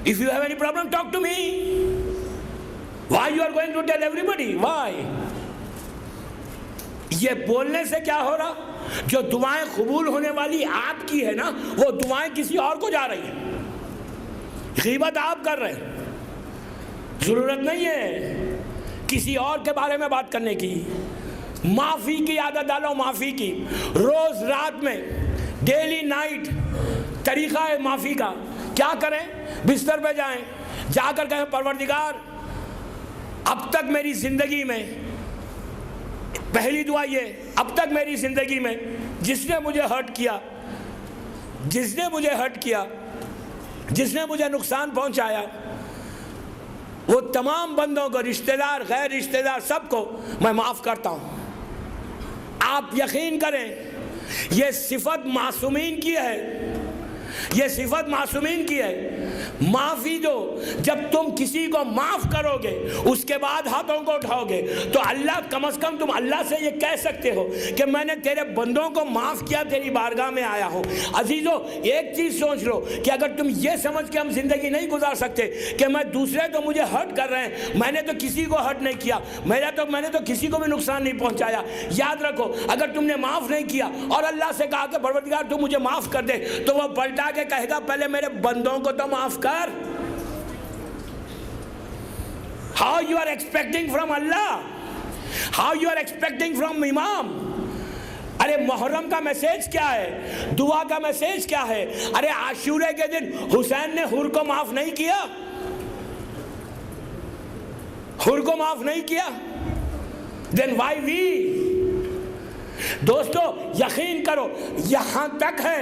If you have any problem, talk to me. Why you are going to tell everybody? Why? یہ بولنے سے کیا ہو رہا؟ جو دعائیں قبول ہونے والی آپ کی ہے نا، وہ دعائیں کسی اور کو جا رہی ہیں. غیبت آپ کر رہے ہیں. ضرورت نہیں ہے کسی اور کے بارے میں بات کرنے کی. معافی کی عادت ڈالو، معافی کی. روز رات میں، ڈیلی نائٹ طریقہ ہے معافی کا. کیا کریں؟ بستر پہ جائیں، جا کر کہیں پروردگار اب تک میری زندگی میں، پہلی دعا یہ، اب تک میری زندگی میں جس نے مجھے ہرٹ کیا، جس نے مجھے ہرٹ کیا، جس نے مجھے نقصان پہنچایا، وہ تمام بندوں کو، رشتہ دار غیر رشتہ دار سب کو میں معاف کرتا ہوں. آپ یقین کریں یہ صفت معصومین کی ہے، یہ صفت معصومین کی ہے. معافی دو. جب تم کسی کو معاف کرو گے اس کے بعد ہاتھوں کو اٹھاؤ گے تو اللہ کم از کم تم اللہ سے یہ کہہ سکتے ہو کہ میں نے تیرے بندوں کو معاف کیا, تیری بارگاہ میں آیا ہوں. عزیزو ایک چیز سوچ لو کہ اگر تم یہ سمجھ کے ہم زندگی نہیں گزار سکتے کہ میں دوسرے تو مجھے ہرٹ کر رہے ہیں, میں نے تو کسی کو ہرٹ نہیں کیا, میں نے تو کسی کو بھی نقصان نہیں پہنچایا. یاد رکھو اگر تم نے معاف نہیں کیا اور اللہ سے کہا کہ پروردگار تو مجھے معاف کر دے, تو وہ پلٹا کے کہے گا پہلے میرے بندوں کو تو معاف کر. How you are expecting from Allah? How you are expecting from امام؟ ارے محرم کا میسیج کیا ہے, دعا کا میسیج کیا ہے؟ ارے عاشورے کے دن حسین نے حور کو معاف نہیں کیا, حور کو معاف نہیں کیا. Then why we؟ دوستو یقین کرو یہاں تک ہے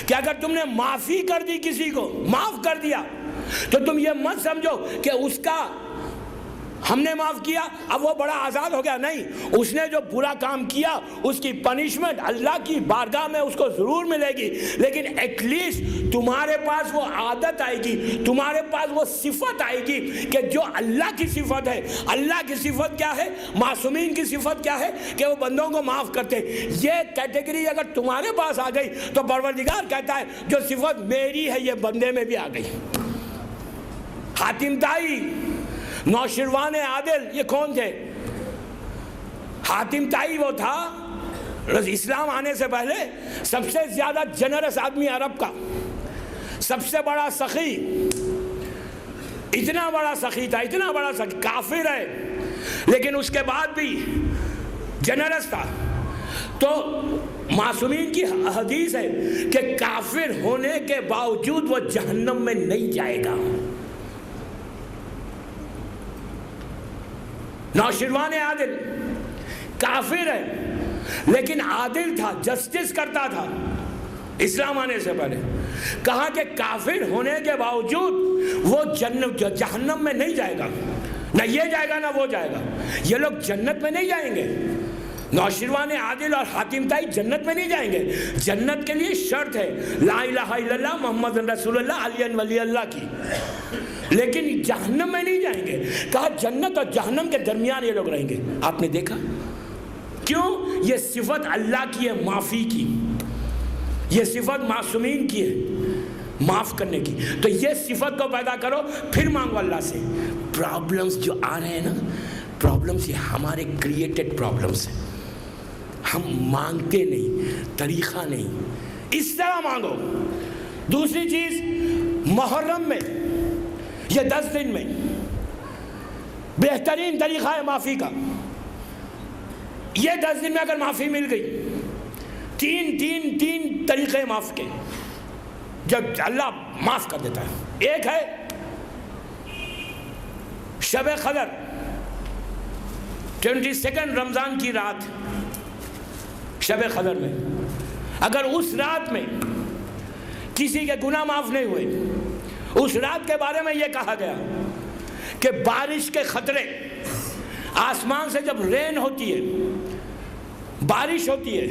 کہ اگر تم نے معافی کر دی, کسی کو معاف کر دیا, تو تم یہ مت سمجھو کہ اس کا ہم نے معاف کیا اب وہ بڑا آزاد ہو گیا. نہیں, اس نے جو برا کام کیا اس کی پنشمنٹ اللہ کی بارگاہ میں اس کو ضرور ملے گی, لیکن ایٹ لیسٹ تمہارے پاس وہ عادت آئے گی, تمہارے پاس وہ صفت آئے گی کہ جو اللہ کی صفت ہے. اللہ کی صفت کیا ہے؟ معصومین کی صفت کیا ہے؟ کہ وہ بندوں کو معاف کرتے. یہ کیٹیگری اگر تمہارے پاس آ گئی تو پروردگار کہتا ہے جو صفت میری ہے یہ بندے میں بھی آ گئی. حاتم طائی, نوشروان عادل, یہ کون تھے؟ حاتم طائی وہ تھا اسلام آنے سے پہلے سب سے زیادہ جنرس آدمی عرب کا, سب سے بڑا سخی, اتنا بڑا سخی تھا, اتنا بڑا سخی, کافر ہے لیکن اس کے بعد بھی جنرس تھا. تو معصومین کی حدیث ہے کہ کافر ہونے کے باوجود وہ جہنم میں نہیں جائے گا. نوشروان عادل کافر ہے لیکن عادل تھا, جسٹس کرتا تھا اسلام آنے سے پہلے. کہا کہ کافر ہونے کے باوجود وہ جہنم میں نہیں جائے گا, نہ یہ جائے گا نہ وہ جائے گا. یہ لوگ جنت میں نہیں جائیں گے. نوشروان عادل اور حاتم طائی جنت میں نہیں جائیں گے. جنت کے لیے شرط ہے لا الہ الا اللہ محمد رسول اللہ علی ولی اللہ کی, لیکن جہنم میں نہیں جائیں گے. کہا جنت اور جہنم کے درمیان یہ لوگ رہیں گے. آپ نے دیکھا کیوں؟ یہ صفت اللہ کی ہے معافی کی, یہ صفت معصومین کی ہے معاف کرنے کی. تو یہ صفت کو پیدا کرو, پھر مانگو اللہ سے. پرابلمز جو آ رہے ہیں نا, پرابلمز یہ ہمارے کریٹڈ پرابلمز ہیں, ہم مانگتے نہیں, طریقہ نہیں. اس طرح مانگو. دوسری چیز, محرم میں یہ 10 دن میں بہترین طریقہ ہے معافی کا. یہ 10 دن میں اگر معافی مل گئی, تین طریقے معاف کے جب اللہ معاف کر دیتا ہے. ایک ہے شب قدر, 22 رمضان کی رات, شب قدر میں اگر اس رات میں کسی کے گناہ معاف نہیں ہوئے, اس رات کے بارے میں یہ کہا گیا کہ بارش کے خطرے, آسمان سے جب رین ہوتی ہے, بارش ہوتی ہے,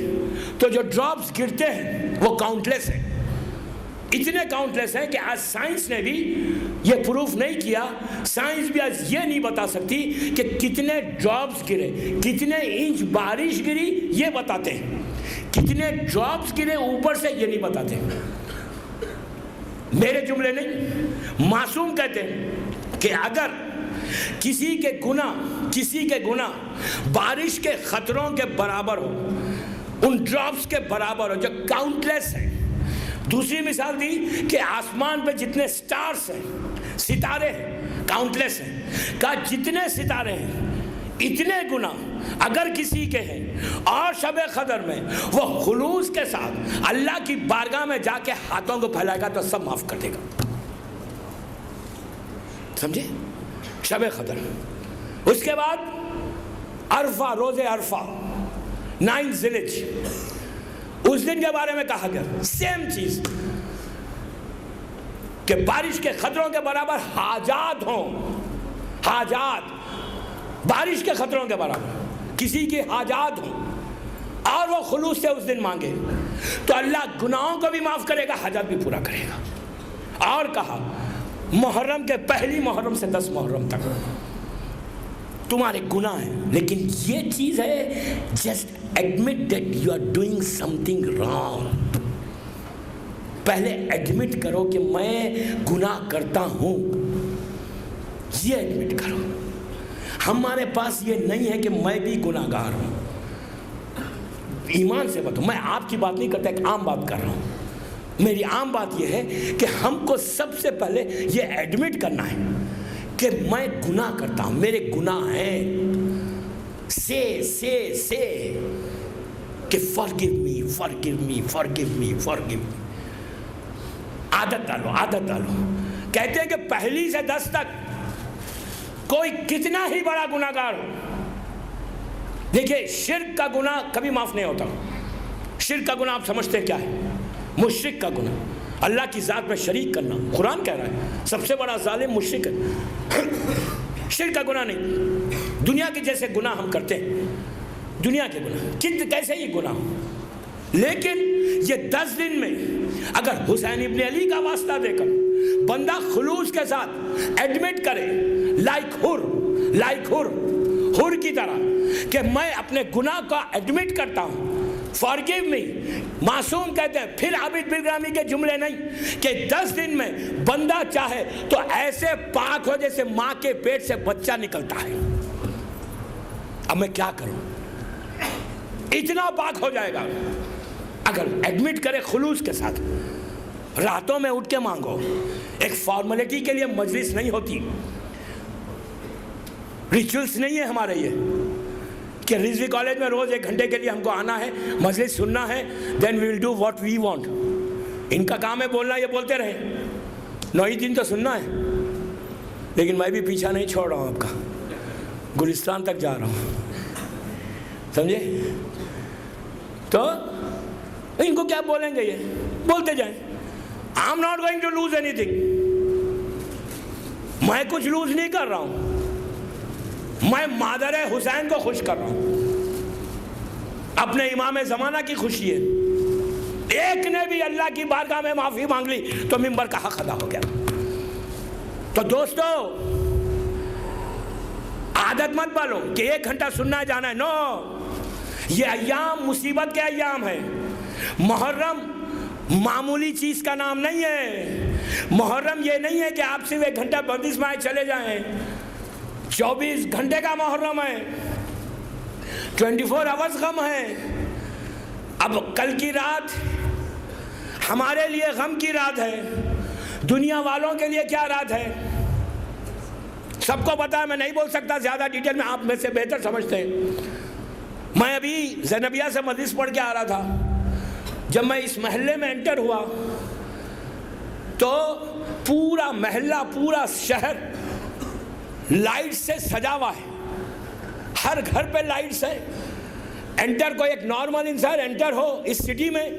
تو جو ڈراپس گرتے ہیں وہ کاؤنٹلیس ہیں. اتنے کاؤنٹلیس ہیں کہ آج سائنس نے بھی یہ پروف نہیں کیا. سائنس بھی آج یہ نہیں بتا سکتی کہ کتنے ڈراپس گرے, کتنے انچ بارش گری, یہ بتاتے ہیں. کتنے ڈراپس گرے اوپر سے یہ نہیں بتاتے. میرے جملے نہیں, معصوم کہتے ہیں کہ اگر کسی کے گناہ بارش کے خطروں کے برابر ہو, ان ڈراپس کے برابر ہو جو کاؤنٹلیس ہیں. دوسری مثال دی کہ آسمان پہ جتنے سٹارز ہیں, ستارے ہیں, کاؤنٹلیس ہیں, کہا جتنے ستارے ہیں اتنے گناہ اگر کسی کے ہیں اور شب قدر میں وہ خلوص کے ساتھ اللہ کی بارگاہ میں جا کے ہاتھوں کو پھیلائے گا تو سب معاف کر دے گا. سمجھے؟ شب قدر. اس کے بعد عرفہ, روزے عرفہ, 9 ذی الحجہ, اس دن کے بارے میں کہا گیا سیم چیز کہ بارش کے خطروں کے برابر حاجات ہوں. حاجات بارش کے خطروں کے برابر کسی کی حاجات ہوں اور وہ خلوص سے اس دن مانگے تو اللہ گناہوں کو بھی معاف کرے گا, حاجات بھی پورا کرے گا. اور کہا محرم کے پہلی محرم سے 10 محرم تک تمہارے گناہ ہیں، لیکن یہ چیز ہے just admit that you are doing something wrong. پہلے ایڈمٹ کرو کہ میں گناہ کرتا ہوں، یہ ایڈمٹ کرو. ہمارے پاس یہ نہیں ہے کہ میں بھی گناہ گار ہوں. ایمان سے بتاؤ، میں آپ کی بات نہیں کرتا، ایک عام بات کر رہا ہوں. میری عام بات یہ ہے کہ ہم کو سب سے پہلے یہ ایڈمٹ کرنا ہے کہ میں گناہ کرتا ہوں، میرے گناہ ہیں. سے کہ forgive me. عادت ڈالو. کہتے ہیں کہ پہلی سے 10 تک کوئی کتنا ہی بڑا گناہ گار ہو. دیکھیے شرک کا گناہ کبھی معاف نہیں ہوتا. شرک کا گناہ آپ سمجھتے ہیں کیا ہے؟ مشرک کا گناہ، اللہ کی ذات میں شریک کرنا. قرآن کہہ رہا ہے سب سے بڑا ظالم مشرک ہے. شرک کا گناہ نہیں. دنیا کے جیسے گناہ ہم کرتے ہیں، دنیا کے گناہ کیسے ہی گناہ ہو، لیکن یہ 10 دن میں اگر حسین ابن علی کا واسطہ دے کر بندہ خلوص کے ساتھ ایڈمٹ کرے لائک ہر کی طرح کہ میں اپنے گناہ کا ایڈمٹ کرتا ہوں، forgive me. معصوم کہتے ہیں. پھر عابد بلگرامی کے جملے نہیں کہ 10 دن میں بندہ چاہے تو ایسے پاک ہو جیسے ماں کے پیٹ سے بچہ نکلتا ہے. اب میں کیا کروں؟ اتنا پاک ہو جائے گا اگر ایڈمٹ کرے خلوص کے ساتھ. راتوں میں اٹھ کے مانگو. ایک فارمیلٹی کے لیے مجلس نہیں ہوتی، ریچولز نہیں ہے ہمارے یہ کہ رضوی کالج میں روز 1 گھنٹے کے لیے ہم کو آنا ہے، مجلس سننا ہے، then we will do what we want. ان کا کام ہے بولنا، یہ بولتے رہے. 9 دن تو سننا ہے. لیکن میں بھی پیچھا نہیں چھوڑ رہا ہوں آپ کا، گلستان تک جا رہا ہوں، سمجھے؟ تو ان کو کیا بولیں گے؟ یہ بولتے جائیں. I am not going to lose anything. میں کچھ لوز نہیں کر رہا ہوں، میں مادر حسین کو خوش کر رہا ہوں. اپنے امام زمانہ کی خوشی ہے. ایک نے بھی اللہ کی بارگاہ میں معافی مانگ لی تو منبر کا حق ادا ہو گیا. تو دوستو عادت مت بالو کہ 1 گھنٹہ سننا جانا ہے. نو، یہ ایام مصیبت کے ایام ہیں. محرم معمولی چیز کا نام نہیں ہے. محرم یہ نہیں ہے کہ آپ صرف 1 گھنٹہ بندش میں چلے جائیں. 24 گھنٹے کا محرم ہے، 24 آورز غم ہے. اب کل کی رات ہمارے لیے غم کی رات ہے، دنیا والوں کے لیے کیا رات ہے سب کو پتا ہے. میں نہیں بول سکتا زیادہ ڈیٹیل میں، آپ میں سے بہتر سمجھتے ہیں. میں ابھی زینبیہ سے مجلس پڑھ کے آ رہا تھا. جب میں اس محلے میں انٹر ہوا تو پورا محلہ، پورا شہر لائٹ سے سجا ہوا ہے. ہر گھر پہ لائٹس ہے. انٹر کوئی ایک نارمل انسان انٹر ہو اس سٹی میں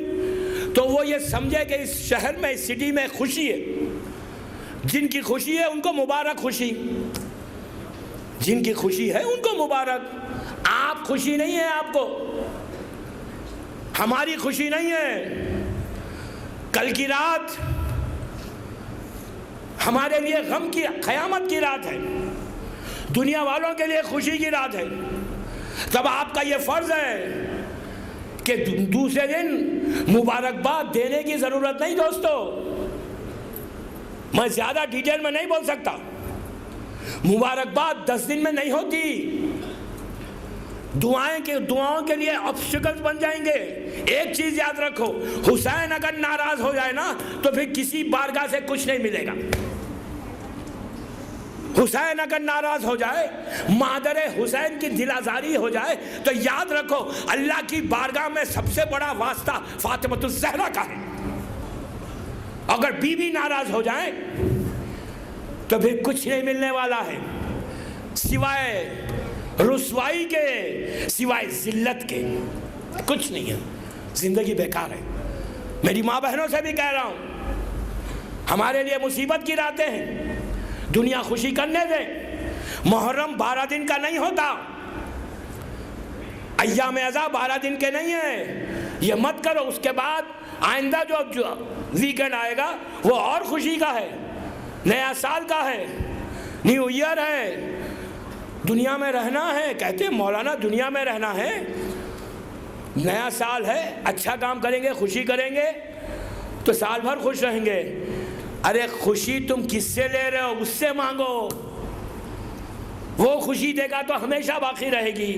تو وہ یہ سمجھے کہ اس شہر میں، اس سٹی میں خوشی ہے. جن کی خوشی ہے ان کو مبارک خوشی، جن کی خوشی ہے ان کو مبارک. آپ خوشی نہیں ہے، آپ کو ہماری خوشی نہیں ہے. کل کی رات ہمارے لیے غم کی، قیامت کی رات ہے، دنیا والوں کے لیے خوشی کی رات ہے. تب آپ کا یہ فرض ہے کہ دوسرے دن مبارکباد دینے کی ضرورت نہیں. دوستو میں زیادہ ڈیٹیل میں نہیں بول سکتا. مبارکباد 10 دن میں نہیں ہوتی. دعاؤں کے لیے آبسٹیکلز بن جائیں گے. ایک چیز یاد رکھو، حسین اگر ناراض ہو جائے نا تو پھر کسی بارگاہ سے کچھ نہیں ملے گا. حسین اگر ناراض ہو جائے، مادر حسین کی دل آزاری ہو جائے تو یاد رکھو اللہ کی بارگاہ میں سب سے بڑا واسطہ فاطمۃ الزہرا کا ہے. اگر بیوی ناراض ہو جائے تو پھر کچھ نہیں ملنے والا ہے سوائے رسوائی کے، سوائے ذلت کے. کچھ نہیں ہے، زندگی بیکار ہے. میری ماں بہنوں سے بھی کہہ رہا ہوں، ہمارے لیے مصیبت کی راتیں ہیں. دنیا خوشی کرنے دیں. محرم 12 دن کا نہیں ہوتا، ایام اعزا 12 دن کے نہیں ہیں. یہ مت کرو. اس کے بعد آئندہ جو ویکنڈ آئے گا وہ اور خوشی کا ہے، نیا سال کا ہے، نیو ایئر ہے، دنیا میں رہنا ہے. کہتے ہیں مولانا دنیا میں رہنا ہے، نیا سال ہے، اچھا کام کریں گے، خوشی کریں گے تو سال بھر خوش رہیں گے. ارے خوشی تم کس سے لے رہے ہو؟ اس سے مانگو، وہ خوشی دے گا تو ہمیشہ باقی رہے گی.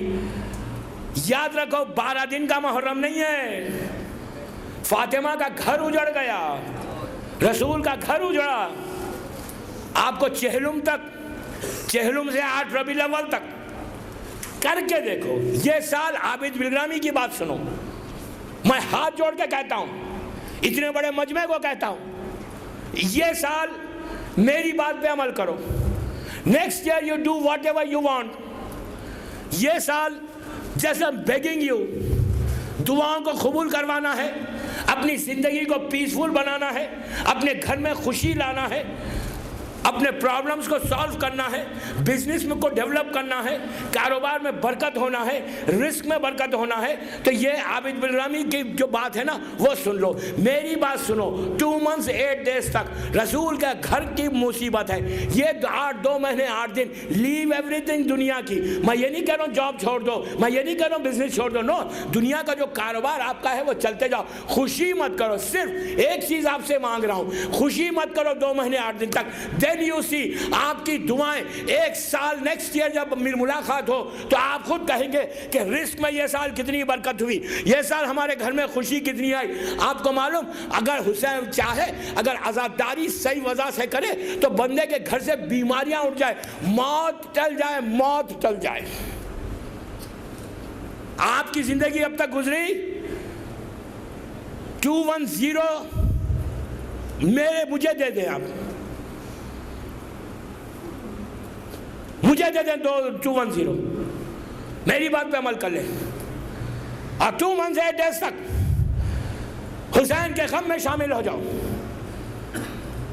یاد رکھو 12 دن کا محرم نہیں ہے. فاطمہ کا گھر اجڑ گیا، رسول کا گھر اجڑا. آپ کو چہلم سے 8 ربیع الاول تک کر کے دیکھو. یہ سال عابد بلرامی کی بات سنو، میں ہاتھ جوڑ کے کہتا ہوں، اتنے بڑے مجمع کو کہتا ہوں، یہ سال میری بات پہ عمل کرو. Next year you do whatever you want. یہ سال جیسا بیگنگ یو، دعاؤں کو قبول کروانا ہے، اپنی زندگی کو پیسفل بنانا ہے، اپنے گھر میں خوشی لانا ہے، اپنے پرابلمز کو سالو کرنا ہے، بزنس میں کو ڈیولپ کرنا ہے، کاروبار میں برکت ہونا ہے، رزق میں برکت ہونا ہے. تو یہ عابد بلرامی کی جو بات ہے نا وہ سن لو. میری بات سنو، 2 months 8 days تک رسول کے گھر کی مصیبت ہے. یہ 2 مہینے 8 دن لیو ایوری تھنگ دنیا کی. میں یہ نہیں کہہ رہا ہوں جاب چھوڑ دو، میں یہ نہیں کہہ رہا ہوں بزنس چھوڑ دو. نو، دنیا کا جو کاروبار آپ کا ہے وہ چلتے جاؤ، خوشی مت کرو. صرف ایک چیز آپ سے مانگ رہا ہوں، خوشی مت کرو 2 مہینے 8 دن تک. you see آپ کی دعائیں ایک سال نیکسٹ ایئر جب ملاقات ہو تو آپ خود کہیں گے کہ رزق میں یہ سال کتنی برکت ہوئی، یہ سال ہمارے گھر میں خوشی کتنی آئی. آپ کو معلوم اگر حسین چاہے، اگر عزاداری صحیح وجہ سے کرے تو بندے کے گھر سے بیماریاں اٹھ جائے، موت ٹل جائے، موت ٹل جائے. آپ کی زندگی اب تک گزری 210 مجھے دے دیں، آپ مجھے دے دیں 210، میری بات پہ عمل کر لیں اور 2 months 8 days تک حسین کے غم میں شامل ہو جاؤ.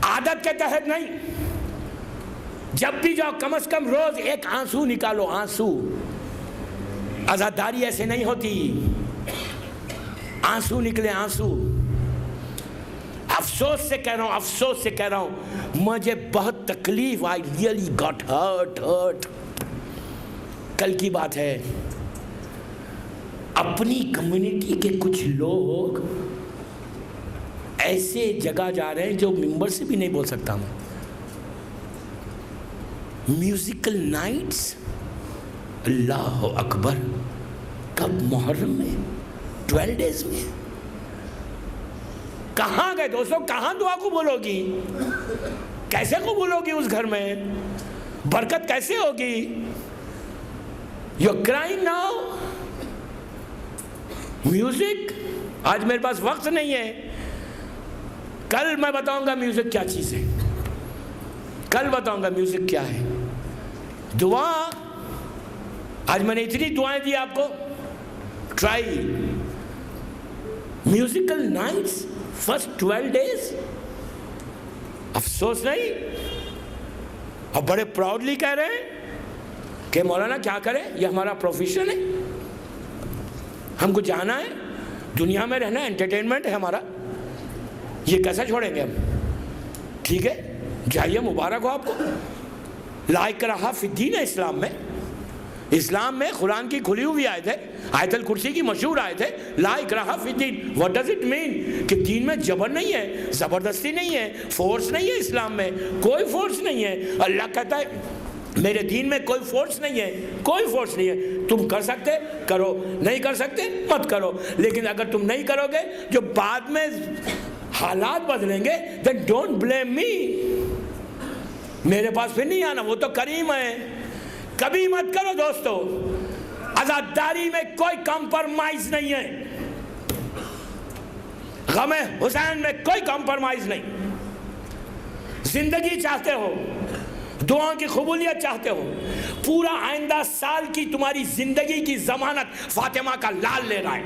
عادت کے تحت نہیں، جب بھی جاؤ کم از کم روز ایک آنسو نکالو. آنسو، عزاداری ایسے نہیں ہوتی، آنسو نکلے، آنسو. افسوس سے کہہ رہا ہوں، افسوس سے کہہ رہا ہوں، مجھے بہت تکلیف آئی. Really got hurt. کل کی بات ہے، اپنی کمیونٹی کے کچھ لوگ ایسے جگہ جا رہے ہیں جو ممبر سے بھی نہیں بول سکتا میں. میوزیکل نائٹس، اللہ اکبر. کب؟ محرم میں 12 days میں. کہاں گئے دوستو؟ کہاں دعا قبول ہوگی؟ کیسے قبول ہوگی اس گھر میں؟ برکت کیسے ہوگی؟ You're crying now. میوزک. آج میرے پاس وقت نہیں ہے، کل میں بتاؤں گا میوزک کیا چیز ہے، کل بتاؤں گا میوزک کیا ہے. دعا، آج میں نے اتنی دعائیں دی آپ کو. Try musical nights first 12 days. افسوس نہیں، اور بڑے پراؤڈلی کہہ رہے ہیں کہ مولانا کیا کریں، یہ ہمارا پروفیشن ہے، ہم کو جانا ہے، دنیا میں رہنا ہے، انٹرٹینمنٹ ہے ہمارا، یہ کیسا چھوڑیں گے ہم؟ ٹھیک ہے، جائیے، مبارک ہو آپ کو. لا اکراہ فی الدین ہے اسلام میں. اسلام میں قرآن کی کھلی ہوئی آیت ہے، آیت الکرسی کی مشہور آیت ہے، لا اکراہ فی الدین. What does it mean? کہ دین میں جبر نہیں ہے، زبردستی نہیں ہے، فورس نہیں ہے. اسلام میں کوئی فورس نہیں ہے. اللہ کہتا ہے میرے دین میں کوئی فورس نہیں ہے، کوئی فورس نہیں ہے. تم کر سکتے کرو، نہیں کر سکتے مت کرو. لیکن اگر تم نہیں کرو گے، جو بعد میں حالات بدلیں گے، then don't blame me. میرے پاس پھر نہیں آنا، وہ تو کریم ہے. کبھی مت کرو دوستو، عزاداری میں کوئی کمپرمائز نہیں ہے، غم حسین میں کوئی کمپرمائز نہیں. زندگی چاہتے ہو، دعاؤں کی قبولیت چاہتے ہو، پورا آئندہ سال کی تمہاری زندگی کی ضمانت فاطمہ کا لال لے رہا ہے.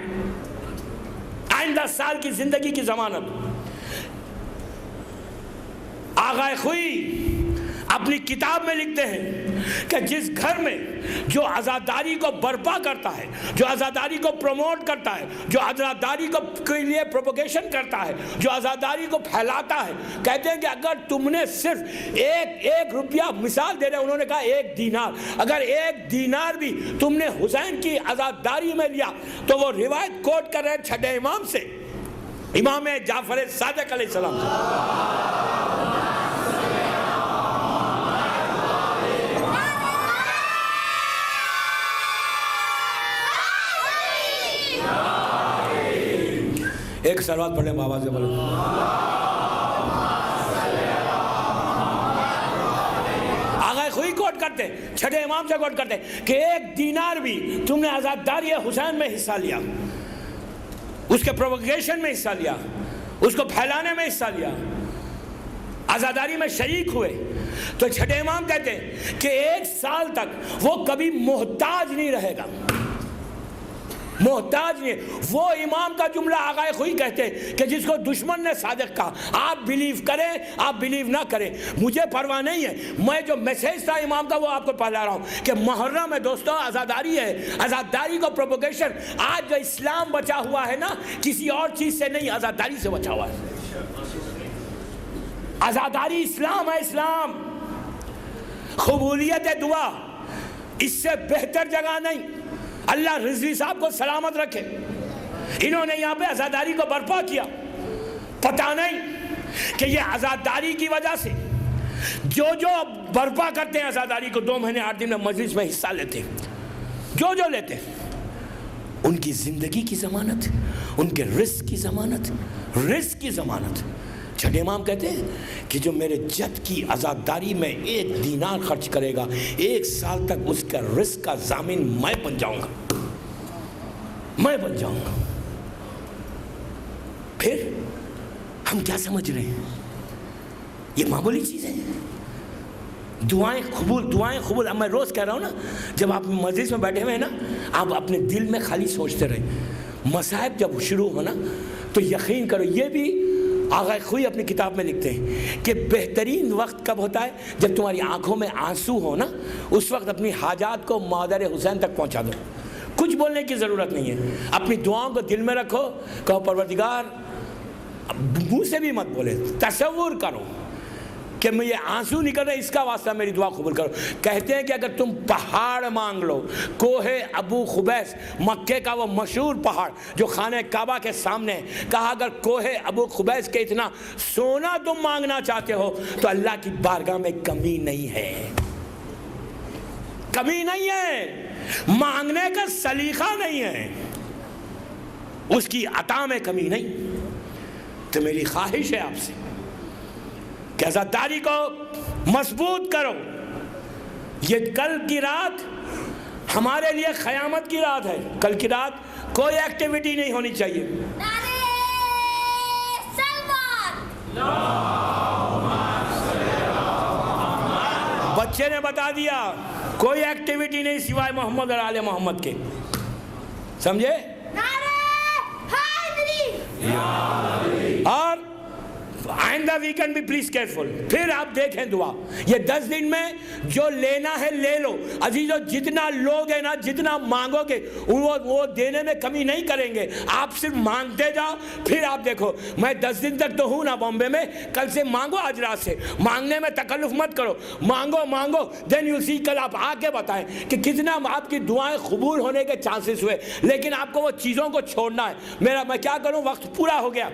آئندہ سال کی زندگی کی ضمانت. آغائے خوئی، اپنی کتاب میں لکھتے ہیں کہ جس گھر میں جو آزاداری کو برپا کرتا ہے، جو آزاداری کو پروموٹ کرتا ہے، جو آزاداری کو کے لیے پروپوگیشن کرتا ہے، جو آزاداری کو پھیلاتا ہے، کہتے ہیں کہ اگر تم نے صرف ایک روپیہ، مثال دے رہے انہوں نے کہا 1 دینار، اگر 1 دینار بھی تم نے حسین کی آزاداری میں لیا تو وہ روایت کوٹ کر رہے چھٹے امام سے، امام جعفر صادق علیہ السلام سے۔ ایک سلوات پڑھ لیں بابا سے بولو۔ آغا خوئی کوٹ کرتے، چھٹے امام سے کوٹ کرتے کہ 1 دینار بھی تم نے آزاداری حسین میں حصہ لیا، اس کے پروپیگیشن میں حصہ لیا، اس کو پھیلانے میں حصہ لیا، آزاداری میں شریک ہوئے، تو چھٹے امام کہتے ہیں کہ 1 سال تک وہ کبھی محتاج نہیں رہے گا، محتاج نہیں۔ وہ امام کا جملہ آغا خوئی کہتے ہیں کہ جس کو دشمن نے صادق کہا، آپ بلیو کریں آپ بلیو نہ کریں، مجھے پرواہ نہیں ہے، میں جو میسیج تھا امام کا وہ آپ کو پہلا رہا ہوں کہ محرم ہے دوستو، آزاداری ہے، آزاداری کو پروپوگیشن۔ آج جو اسلام بچا ہوا ہے نا، کسی اور چیز سے نہیں، آزاداری سے بچا ہوا ہے۔ آزاداری اسلام ہے، اسلام، قبولیت دعا، اس سے بہتر جگہ نہیں۔ اللہ رضوی صاحب کو سلامت رکھے، انہوں نے یہاں پہ آزاداری کو برپا کیا۔ پتہ نہیں کہ یہ آزاداری کی وجہ سے جو برپا کرتے ہیں آزاداری کو، 2 مہینے 8 دن میں مجلس میں حصہ لیتے ہیں، جو لیتے ہیں، ان کی زندگی کی ضمانت، ان کے رزق کی ضمانت، رزق کی ضمانت۔ چھٹے امام کہتے ہیں کہ جو میرے جد کی آزاداری میں 1 دینار خرچ کرے گا، 1 سال تک اس کا رزق کا ضامن میں بن جاؤں گا، میں بن جاؤں گا۔ پھر ہم کیا سمجھ رہے ہیں؟ یہ معمولی چیزیں ہیں، دعائیں قبول۔ اب میں روز کہہ رہا ہوں نا، جب آپ مجلس میں بیٹھے ہوئے ہیں نا، آپ اپنے دل میں خالی سوچتے رہیں، مصائب جب شروع ہو نا تو یقین کرو، یہ بھی آغا خوئی اپنی کتاب میں لکھتے ہیں کہ بہترین وقت کب ہوتا ہے؟ جب تمہاری آنکھوں میں آنسو ہو نا، اس وقت اپنی حاجات کو مادر حسین تک پہنچا دو، کچھ بولنے کی ضرورت نہیں ہے، اپنی دعاؤں کو دل میں رکھو، کہو پروردگار، منہ سے بھی مت بولے، تصور کرو کہ میں یہ آنسو نکل رہے، اس کا واسطہ میری دعا قبول کرو۔ کہتے ہیں کہ اگر تم پہاڑ مانگ لو، کوہ ابو خبیس، مکے کا وہ مشہور پہاڑ جو خانہ کعبہ کے سامنے ہے، کہا اگر کوہ ابو خبیس کے اتنا سونا تم مانگنا چاہتے ہو تو اللہ کی بارگاہ میں کمی نہیں ہے، کمی نہیں ہے، مانگنے کا سلیقہ نہیں ہے، اس کی عطا میں کمی نہیں۔ تو میری خواہش ہے آپ سے کہ آزاداری کو مضبوط کرو۔ یہ کل کی رات ہمارے لیے قیامت کی رات ہے، کل کی رات کوئی ایکٹیویٹی نہیں ہونی چاہیے۔ بچے نے بتا دیا کوئی ایکٹیویٹی نہیں سوائے محمد اور آل محمد کے، سمجھے؟ اور آئندہ ویکنڈ بھی پلیز کیئرفل۔ پھر آپ دیکھیں دعا، یہ 10 دن میں جو لینا ہے لے لو عزیزو، جتنا لوگ ہیں نا، جتنا مانگو گے وہ دینے میں کمی نہیں کریں گے، آپ صرف مانگتے جاؤ۔ پھر آپ دیکھو، میں 10 دن تک تو ہوں نا بامبے میں، کل سے مانگو، آج رات سے مانگنے میں تکلف مت کرو، مانگو دین یو سی، کل آپ آ کے بتائیں کہ کتنا آپ کی دعائیں قبول ہونے کے چانسز ہوئے، لیکن آپ کو وہ چیزوں کو چھوڑنا ہے۔ میں کیا کروں، وقت پورا ہو گیا۔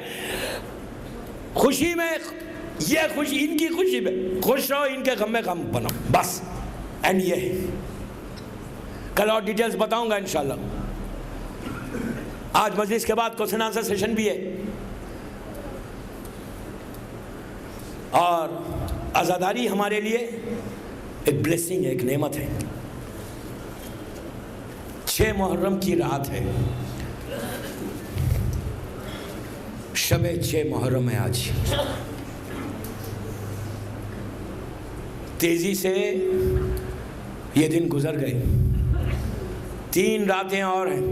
خوشی میں یہ خوشی، ان کی خوشی میں خوش رہو، ان کے غم میں غم بنو، بس۔ اینڈ یہ ہے، کل اور ڈیٹیلز بتاؤں گا انشاءاللہ۔ آج مجلس کے بعد کوسچن آنسر سیشن بھی ہے، اور آزاداری ہمارے لیے ایک بلیسنگ ہے، ایک نعمت ہے۔ 6 محرم کی رات ہے، شب 6 محرم ہے آج۔ تیزی سے یہ دن گزر گئے، 3 راتیں اور ہیں۔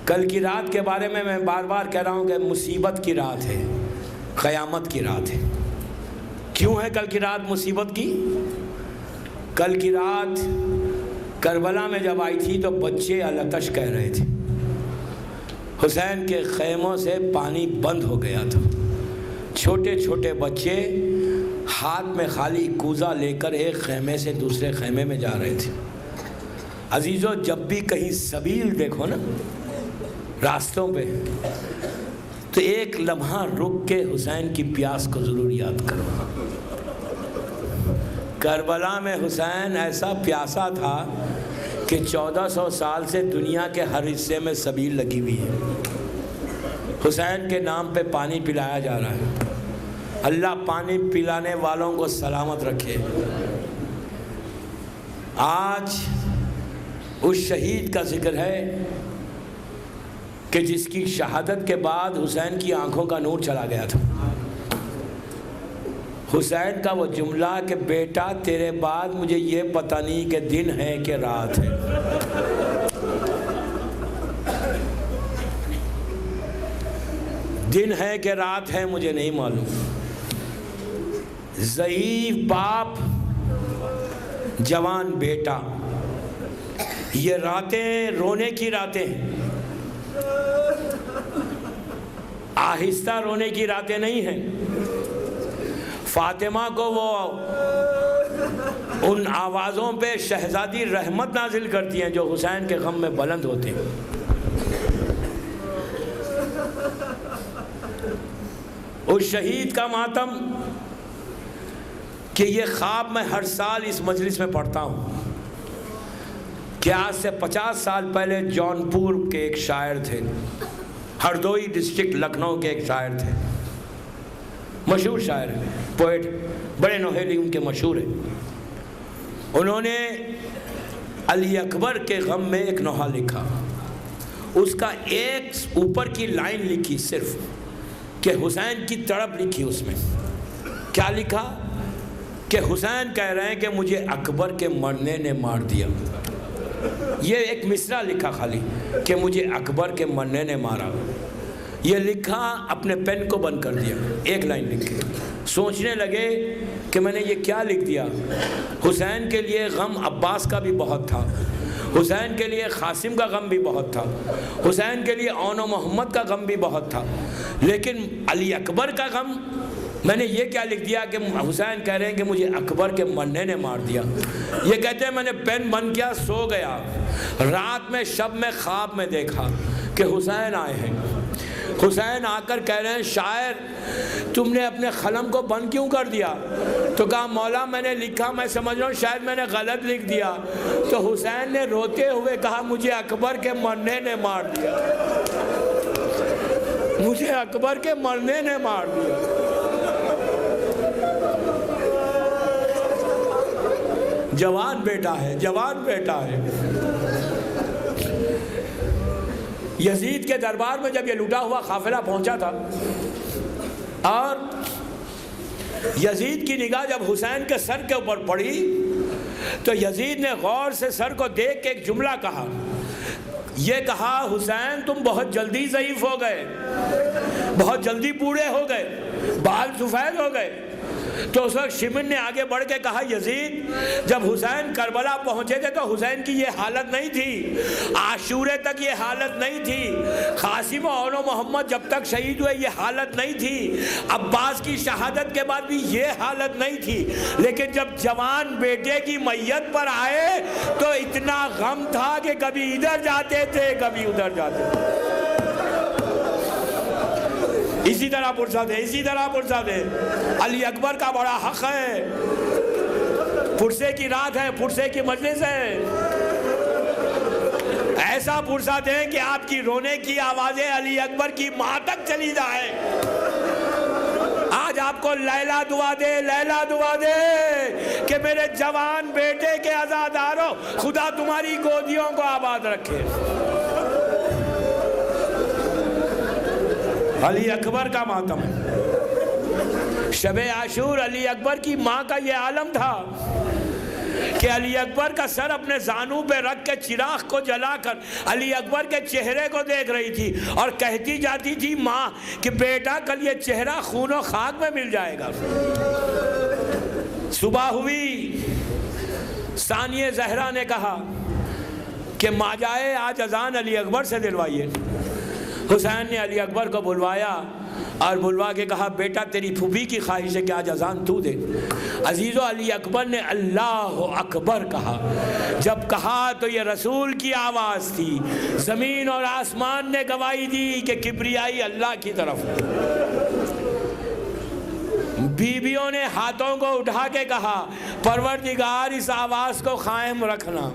کل کی رات کے بارے میں بار بار کہہ رہا ہوں کہ مصیبت کی رات ہے، قیامت کی رات ہے۔ کیوں ہے کل کی رات مصیبت کی؟ کل کی رات کربلا میں جب آئی تھی تو بچے التش کہہ رہے تھے، حسین کے خیموں سے پانی بند ہو گیا تھا، چھوٹے چھوٹے بچے ہاتھ میں خالی کوزہ لے کر ایک خیمے سے دوسرے خیمے میں جا رہے تھے۔ عزیزو، جب بھی کہیں سبیل دیکھو نا راستوں پہ، تو ایک لمحہ رک کے حسین کی پیاس کو ضرور یاد کرو۔ کربلا میں حسین ایسا پیاسا تھا کہ 1400 سال سے دنیا کے ہر حصے میں سبیل لگی ہوئی ہے، حسین کے نام پہ پانی پلایا جا رہا ہے۔ اللہ پانی پلانے والوں کو سلامت رکھے۔ آج اس شہید کا ذکر ہے کہ جس کی شہادت کے بعد حسین کی آنکھوں کا نور چلا گیا تھا۔ حسین کا وہ جملہ کہ بیٹا تیرے بعد مجھے یہ پتہ نہیں کہ دن ہے کہ رات ہے۔ دن ہے کہ رات ہے مجھے نہیں معلوم۔ ضعیف باپ، جوان بیٹا، یہ راتیں رونے کی راتیں ہیں، آہستہ رونے کی راتیں نہیں ہیں۔ فاطمہ کو وہ ان آوازوں پہ شہزادی رحمت نازل کرتی ہیں جو حسین کے غم میں بلند ہوتے ہیں۔ اس شہید کا ماتم کہ یہ خواب میں ہر سال اس مجلس میں پڑھتا ہوں کہ آج سے 50 سال پہلے جونپور کے ایک شاعر تھے، ہردوئی ڈسٹرکٹ لکھنؤ کے ایک شاعر تھے، مشہور شاعر ہیں، پوئٹ، بڑے نوحیلی ان کے مشہور ہیں۔ انہوں نے علی اکبر کے غم میں ایک نوحہ لکھا، اس کا ایک اوپر کی لائن لکھی صرف کہ حسین کی تڑپ لکھی۔ اس میں کیا لکھا کہ حسین کہہ رہے ہیں کہ مجھے اکبر کے مرنے نے مار دیا۔ یہ ایک مصرع لکھا خالی کہ مجھے اکبر کے مرنے نے مارا۔ یہ لکھا، اپنے پین کو بند کر دیا، ایک لائن لکھ کے سوچنے لگے کہ میں نے یہ کیا لکھ دیا۔ حسین کے لیے غم عباس کا بھی بہت تھا، حسین کے لیے قاسم کا غم بھی بہت تھا، حسین کے لیے اون و محمد کا غم بھی بہت تھا، لیکن علی اکبر کا غم میں نے یہ کیا لکھ دیا کہ حسین کہہ رہے ہیں کہ مجھے اکبر کے مرنے نے مار دیا۔ یہ کہتے ہیں میں نے پین بند کیا، سو گیا، رات میں شب میں خواب میں دیکھا کہ حسین آئے ہیں۔ حسین آ کر کہہ رہے ہیں شاعر تم نے اپنے قلم کو بند کیوں کر دیا؟ تو کہا مولا میں نے لکھا، میں سمجھ رہا ہوں شاید میں نے غلط لکھ دیا۔ تو حسین نے روتے ہوئے کہا مجھے اکبر کے مرنے نے مار دیا، مجھے اکبر کے مرنے نے مار دیا۔ جوان بیٹا ہے، جوان بیٹا ہے۔ یزید کے دربار میں جب یہ لوٹا ہوا قافلہ پہنچا تھا اور یزید کی نگاہ جب حسین کے سر کے اوپر پڑی تو یزید نے غور سے سر کو دیکھ کے ایک جملہ کہا، یہ کہا حسین تم بہت جلدی ضعیف ہو گئے، بہت جلدی بوڑھے ہو گئے، بال سفید ہو گئے۔ تو اس وقت شمن نے آگے بڑھ کے کہا یزید جب حسین کربلا پہنچے تھے تو حسین کی یہ حالت نہیں تھی، عاشورے تک یہ حالت نہیں تھی، قاسم و اون و محمد جب تک شہید ہوئے یہ حالت نہیں تھی، عباس کی شہادت کے بعد بھی یہ حالت نہیں تھی، لیکن جب جوان بیٹے کی میت پر آئے تو اتنا غم تھا کہ کبھی ادھر جاتے تھے کبھی ادھر جاتے تھے۔ اسی طرح پرسا دے، اسی طرح پرسا دے۔ علی اکبر کا بڑا حق ہے، پرسے کی رات ہے، پرسے کی مجلس ہے، ایسا پرسا دیں کہ آپ کی رونے کی آوازیں علی اکبر کی ماں تک چلی جائے۔ آج آپ کو لیلا دعا دے، لیلا دعا دے کہ میرے جوان بیٹے کے عزاداروں خدا تمہاری گودیوں کو آباد رکھے۔ علی اکبر کا ماتم، شب عاشور علی اکبر کی ماں کا یہ عالم تھا کہ علی اکبر کا سر اپنے زانو پہ رکھ کے چراغ کو جلا کر علی اکبر کے چہرے کو دیکھ رہی تھی اور کہتی جاتی تھی ماں کہ بیٹا کل یہ چہرہ خون و خاک میں مل جائے گا۔ صبح ہوئی، ثانیہ زہرا نے کہا کہ ماں جائے آج اذان علی اکبر سے دلوائیے۔ حسین نے علی اکبر کو بلوایا اور بلوا کے کہا بیٹا تیری پھوپھی کی خواہش ہے کہ آج اذان تو دے۔ عزیزو علی اکبر نے اللہ اکبر کہا، جب کہا تو یہ رسول کی آواز تھی، زمین اور آسمان نے گواہی دی کہ کبریائی اللہ کی طرف۔ بیویوں نے ہاتھوں کو اٹھا کے کہا پروردگار اس آواز کو قائم رکھنا۔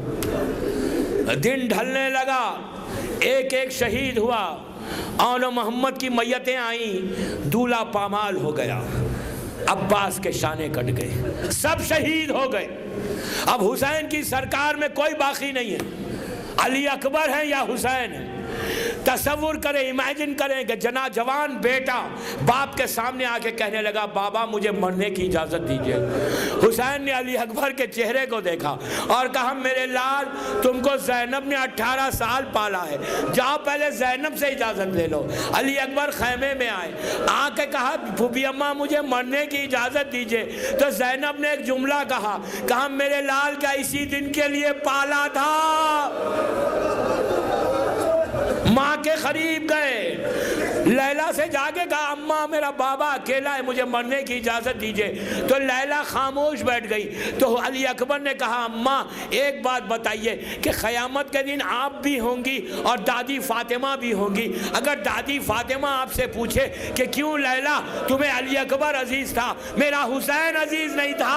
دن ڈھلنے لگا، ایک ایک شہید ہوا، آن محمد کی میتیں آئیں، دولہا پامال ہو گیا، عباس کے شانے کٹ گئے، سب شہید ہو گئے۔ اب حسین کی سرکار میں کوئی باقی نہیں ہے، علی اکبر ہیں یا حسین ہیں۔ تصور کریں، امیجن کریں کہ جوان بیٹا باپ کے سامنے آ کے کہنے لگا بابا مجھے مرنے کی اجازت دیجئے۔ حسین نے علی اکبر کے چہرے کو دیکھا اور کہا میرے لال تم کو زینب نے 18 سال پالا ہے، جاؤ پہلے زینب سے اجازت لے لو۔ علی اکبر خیمے میں آئے، آ کے کہا پھوپھی اماں مجھے مرنے کی اجازت دیجئے۔ تو زینب نے ایک جملہ کہا میرے لال کیا اسی دن کے لیے پالا تھا؟ ماں کے قریب گئے، لیلا سے جا کے کہا اماں میرا بابا اکیلا ہے، مجھے مرنے کی اجازت دیجئے۔ تو لیلا خاموش بیٹھ گئی۔ تو علی اکبر نے کہا اماں ایک بات بتائیے کہ قیامت کے دن آپ بھی ہوں گی اور دادی فاطمہ بھی ہوں گی، اگر دادی فاطمہ آپ سے پوچھے کہ کیوں لیلا تمہیں علی اکبر عزیز تھا میرا حسین عزیز نہیں تھا؟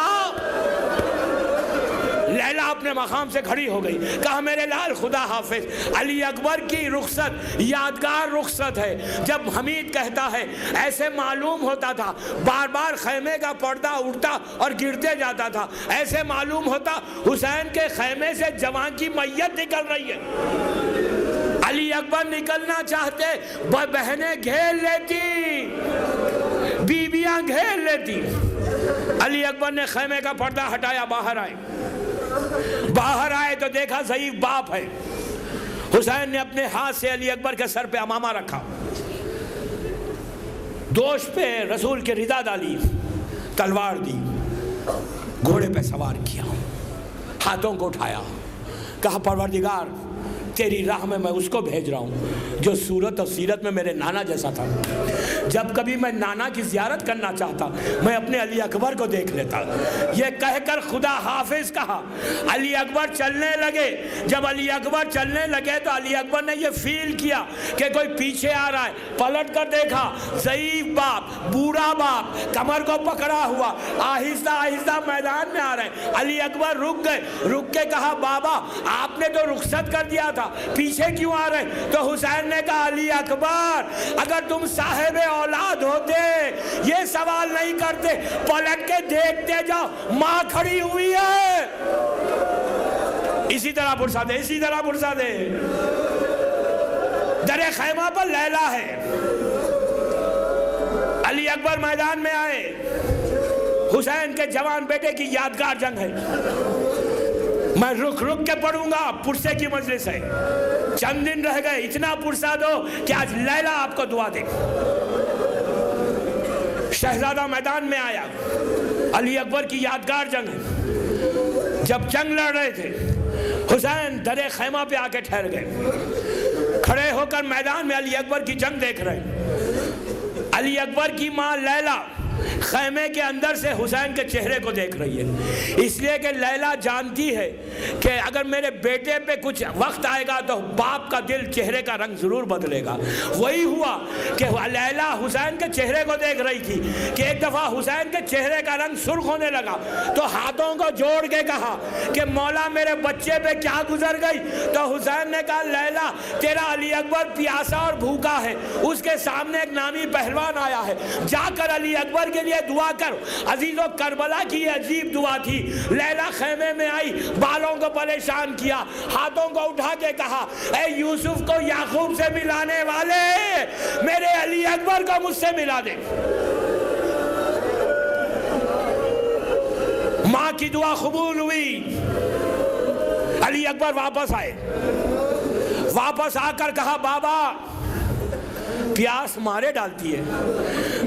لیلا اپنے مقام سے کھڑی ہو گئی، کہا میرے لال خدا حافظ۔ علی اکبر کی رخصت یادگار رخصت ہے۔ جب حمید کہتا ہے ایسے معلوم ہوتا تھا، بار بار خیمے کا پردہ اٹھتا اور گرتے جاتا تھا، ایسے معلوم ہوتا حسین کے خیمے سے جوان کی میت نکل رہی ہے۔ علی اکبر نکلنا چاہتے، بہنیں گھیر لیتی، بیویاں گھیر لیتی۔ علی اکبر نے خیمے کا پردہ ہٹایا، باہر آئے تو دیکھا ضعیف باپ ہے۔ حسین نے اپنے ہاتھ سے علی اکبر کے سر پہ امامہ رکھا، دوش پہ رسول کی رضا ڈالی، تلوار دی، گھوڑے پہ سوار کیا، ہاتھوں کو اٹھایا، کہا پروردگار تیری راہ میں میں اس کو بھیج رہا ہوں جو صورت اور سیرت میں میرے نانا جیسا تھا۔ جب کبھی میں نانا کی زیارت کرنا چاہتا میں اپنے علی اکبر کو دیکھ لیتا۔ یہ کہہ کر خدا حافظ کہا، علی اکبر چلنے لگے۔ جب علی اکبر چلنے لگے تو علی اکبر نے یہ فیل کیا کہ کوئی پیچھے آ رہا ہے، پلٹ کر دیکھا، ضعیف باپ، بوڑھا باپ کمر کو پکڑا ہوا آہستہ آہستہ میدان میں آ رہے ہیں۔ علی اکبر رک گئے، رک کے کہا بابا آپ نے تو رخصت کر دیا تھا، پیچھے کیوں آ رہے؟ تو حسین نے کہا علی اکبر اگر تم صاحب اولاد ہوتے یہ سوال نہیں کرتے، پلٹ کے دیکھتے جاؤ ماں کھڑی ہوئی ہے۔ اسی طرح پرسا دے، اسی طرح پرسا دے۔ در خیمہ پر لیلا ہے۔ علی اکبر میدان میں آئے، حسین کے جوان بیٹے کی یادگار جنگ ہے، میں رک رک کے پڑھوں گا، پرسے کی مجلس ہے، چند دن رہ گئے، اتنا پرسا دو کہ آج لیلا آپ کو دعا دے۔ شہزادہ میدان میں آیا، علی اکبر کی یادگار جنگ ہے۔ جب جنگ لڑ رہے تھے حسین درے خیمہ پہ آ کے ٹھہر گئے، کھڑے ہو کر میدان میں علی اکبر کی جنگ دیکھ رہے ہیں۔ علی اکبر کی ماں لیلا خیمے کے اندر سے حسین کے چہرے کو دیکھ رہی ہے، اس لیے کہ لیلا جانتی ہے کہ اگر میرے بیٹے پہ کچھ وقت آئے گا تو باپ کا دل چہرے کا رنگ ضرور بدلے گا۔ وہی ہوا کہ لیلا حسین کے چہرے کو دیکھ رہی تھی کہ ایک دفعہ حسین کے چہرے کا رنگ سرخ ہونے لگا تو ہاتھوں کو جوڑ کے کہا کہ مولا میرے بچے پہ کیا گزر گئی؟ تو حسین نے کہا لیلا تیرا علی اکبر پیاسا اور بھوکا ہے، اس کے سامنے ایک نامی پہلوان آیا ہے، جا کر علی اکبر کے لیے دعا کر۔ عزیزو کربلا کی یہ عجیب دعا تھی۔ لیلا خیمے میں آئی، بالوں کو پریشان کیا، ہاتھوں کو اٹھا کے کہا اے یوسف کو یعقوب سے ملانے والے میرے علی اکبر کو مجھ سے ملا دے۔ ماں کی دعا قبول ہوئی۔ علی اکبر واپس آئے، واپس آ کر کہا بابا پیاس مارے ڈالتی ہے.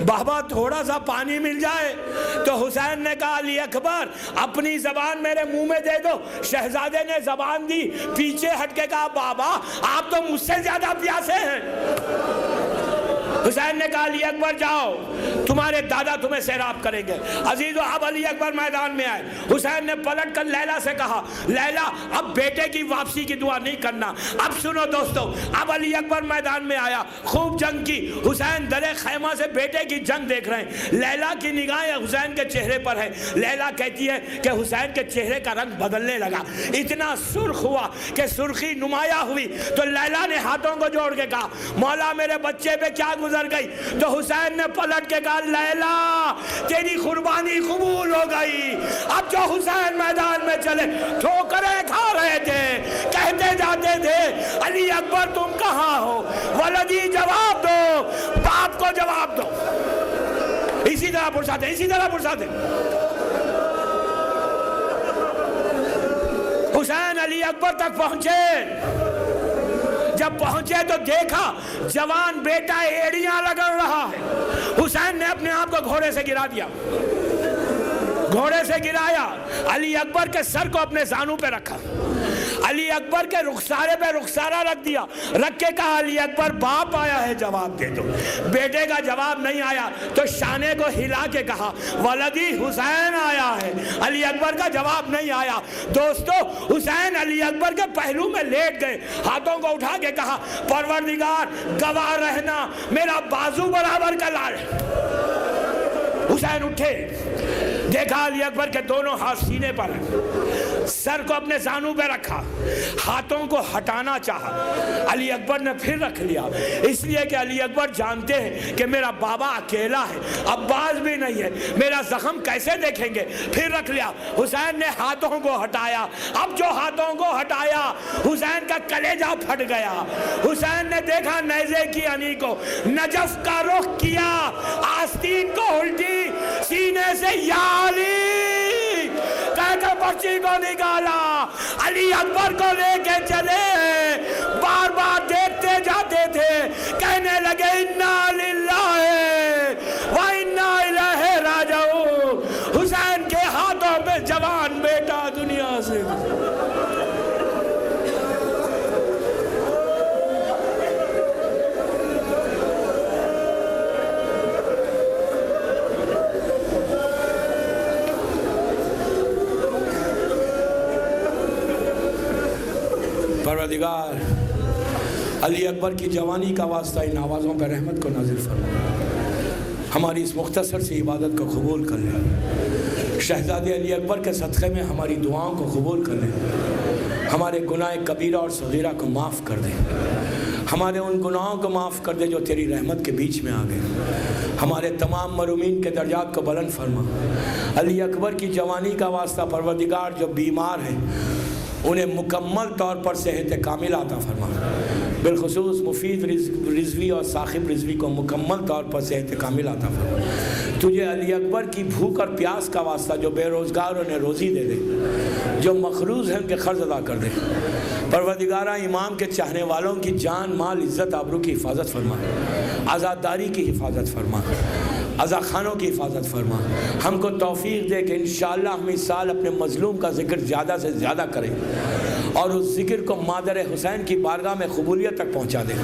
بابا تھوڑا سا پانی مل جائے تو حسین نے کہا علی اکبر اپنی زبان میرے منہ میں دے دو. شہزادے نے زبان دی, پیچھے ہٹ کے کہا بابا آپ تو مجھ سے زیادہ پیاسے ہیں. حسین نے کہا علی اکبر جاؤ, تمہارے دادا تمہیں سیراب کریں گے. عزیزو اب علی اکبر میدان میں آئے. حسین نے پلٹ کر لیلا سے کہا لیلا اب بیٹے کی واپسی کی دعا نہیں کرنا. اب سنو دوستو, اب علی اکبر میدان میں آیا, خوب جنگ کی. حسین درے خیمہ سے بیٹے کی جنگ دیکھ رہے ہیں. لیلا کی نگاہیں حسین کے چہرے پر ہے. لیلا کہتی ہے کہ حسین کے چہرے کا رنگ بدلنے لگا, اتنا سرخ ہوا کہ سرخی نمایاں ہوئی. تو لیلا نے ہاتھوں کو جوڑ کے کہا مولا میرے بچے پہ کیا گزر گئی. تو حسین نے پلٹ کے کہا لیلا تیری قربانی قبول ہو گئی. اب جو حسین میدان میں چلے ٹھوکریں کھا رہے تھے, کہتے جاتے تھے علی اکبر تم کہاں ہو, ولدی جواب دو, باپ کو جواب دو. اسی طرح پرساتے اسی طرح پرساتے. حسین علی اکبر تک پہنچے. جب پہنچے تو دیکھا جوان بیٹا ایڑیاں رگڑ رہا ہے. حسین نے اپنے آپ کو گھوڑے سے گرا دیا, گھوڑے سے گرایا. علی اکبر کے سر کو اپنے زانوں پہ رکھا, علی اکبر کے رخسارے پہ رخسارہ رکھ دیا, رکھ کے کہا علی اکبر باپ آیا ہے جواب دے دو. بیٹے کا جواب نہیں آیا تو شانے کو ہلا کے کہا ولدی حسین آیا ہے. علی اکبر کا جواب نہیں آیا. دوستو حسین علی اکبر کے پہلو میں لیٹ گئے, ہاتھوں کو اٹھا کے کہا پروردگار گواہ رہنا میرا بازو برابر کا لال. حسین اٹھے, دیکھا علی اکبر کے دونوں ہاتھ سینے پر ہیں, سر کو اپنے زانوں پہ رکھا, ہاتھوں کو ہٹانا چاہا. علی اکبر نے پھر رکھ لیا, اس لیے کہ علی اکبر جانتے ہیں کہ میرا بابا اکیلا ہے, عباس بھی نہیں ہے, میرا زخم کیسے دیکھیں گے. پھر رکھ لیا. حسین نے ہاتھوں کو ہٹایا. اب جو ہاتھوں کو ہٹایا حسین کا کلیجہ پھٹ گیا. حسین نے دیکھا نیزے کی انی کو, نجف کا رخ کیا, آستین کو الٹی, سینے سے یا علی کہہ کر پرچی کو نکالا. علی اکبر کو لے کے چلے, بار بار دیکھتے جاتے تھے, کہنے لگے انا للہ و انا الیہ راجعون. حسین کے ہاتھوں پہ جوان بیٹا دنیا سے پروردگار علی اکبر کی جوانی کا واسطہ ان آوازوں پر رحمت کو نازل فرما. ہماری اس مختصر سی عبادت کو قبول کر لے. شہزادے علی اکبر کے صدقے میں ہماری دعاؤں کو قبول کر لے. ہمارے گناہ کبیرہ اور صغیرہ کو معاف کر دے. ہمارے ان گناہوں کو معاف کر دے جو تیری رحمت کے بیچ میں آ گئے. ہمارے تمام مرحومین کے درجات کو بلند فرما. علی اکبر کی جوانی کا واسطہ پروردگار جو بیمار ہیں انہیں مکمل طور پر صحت کامل عطا فرما. بالخصوص مفید رضوی اور ثاقب رضوی کو مکمل طور پر صحت کامل عطا فرما. تجھے علی اکبر کی بھوک اور پیاس کا واسطہ جو بے روزگار انہیں روزی دے دے, جو مقروض ہیں ان کے قرض ادا کر دے. پروردگارہ امام کے چاہنے والوں کی جان مال عزت آبرو کی حفاظت فرما, آزاداری کی حفاظت فرما, عزا خانوں کی حفاظت فرما. ہم کو توفیق دے کہ انشاءاللہ ہم اس سال اپنے مظلوم کا ذکر زیادہ سے زیادہ کریں اور اس ذکر کو مادر حسین کی بارگاہ میں قبولیت تک پہنچا دیں.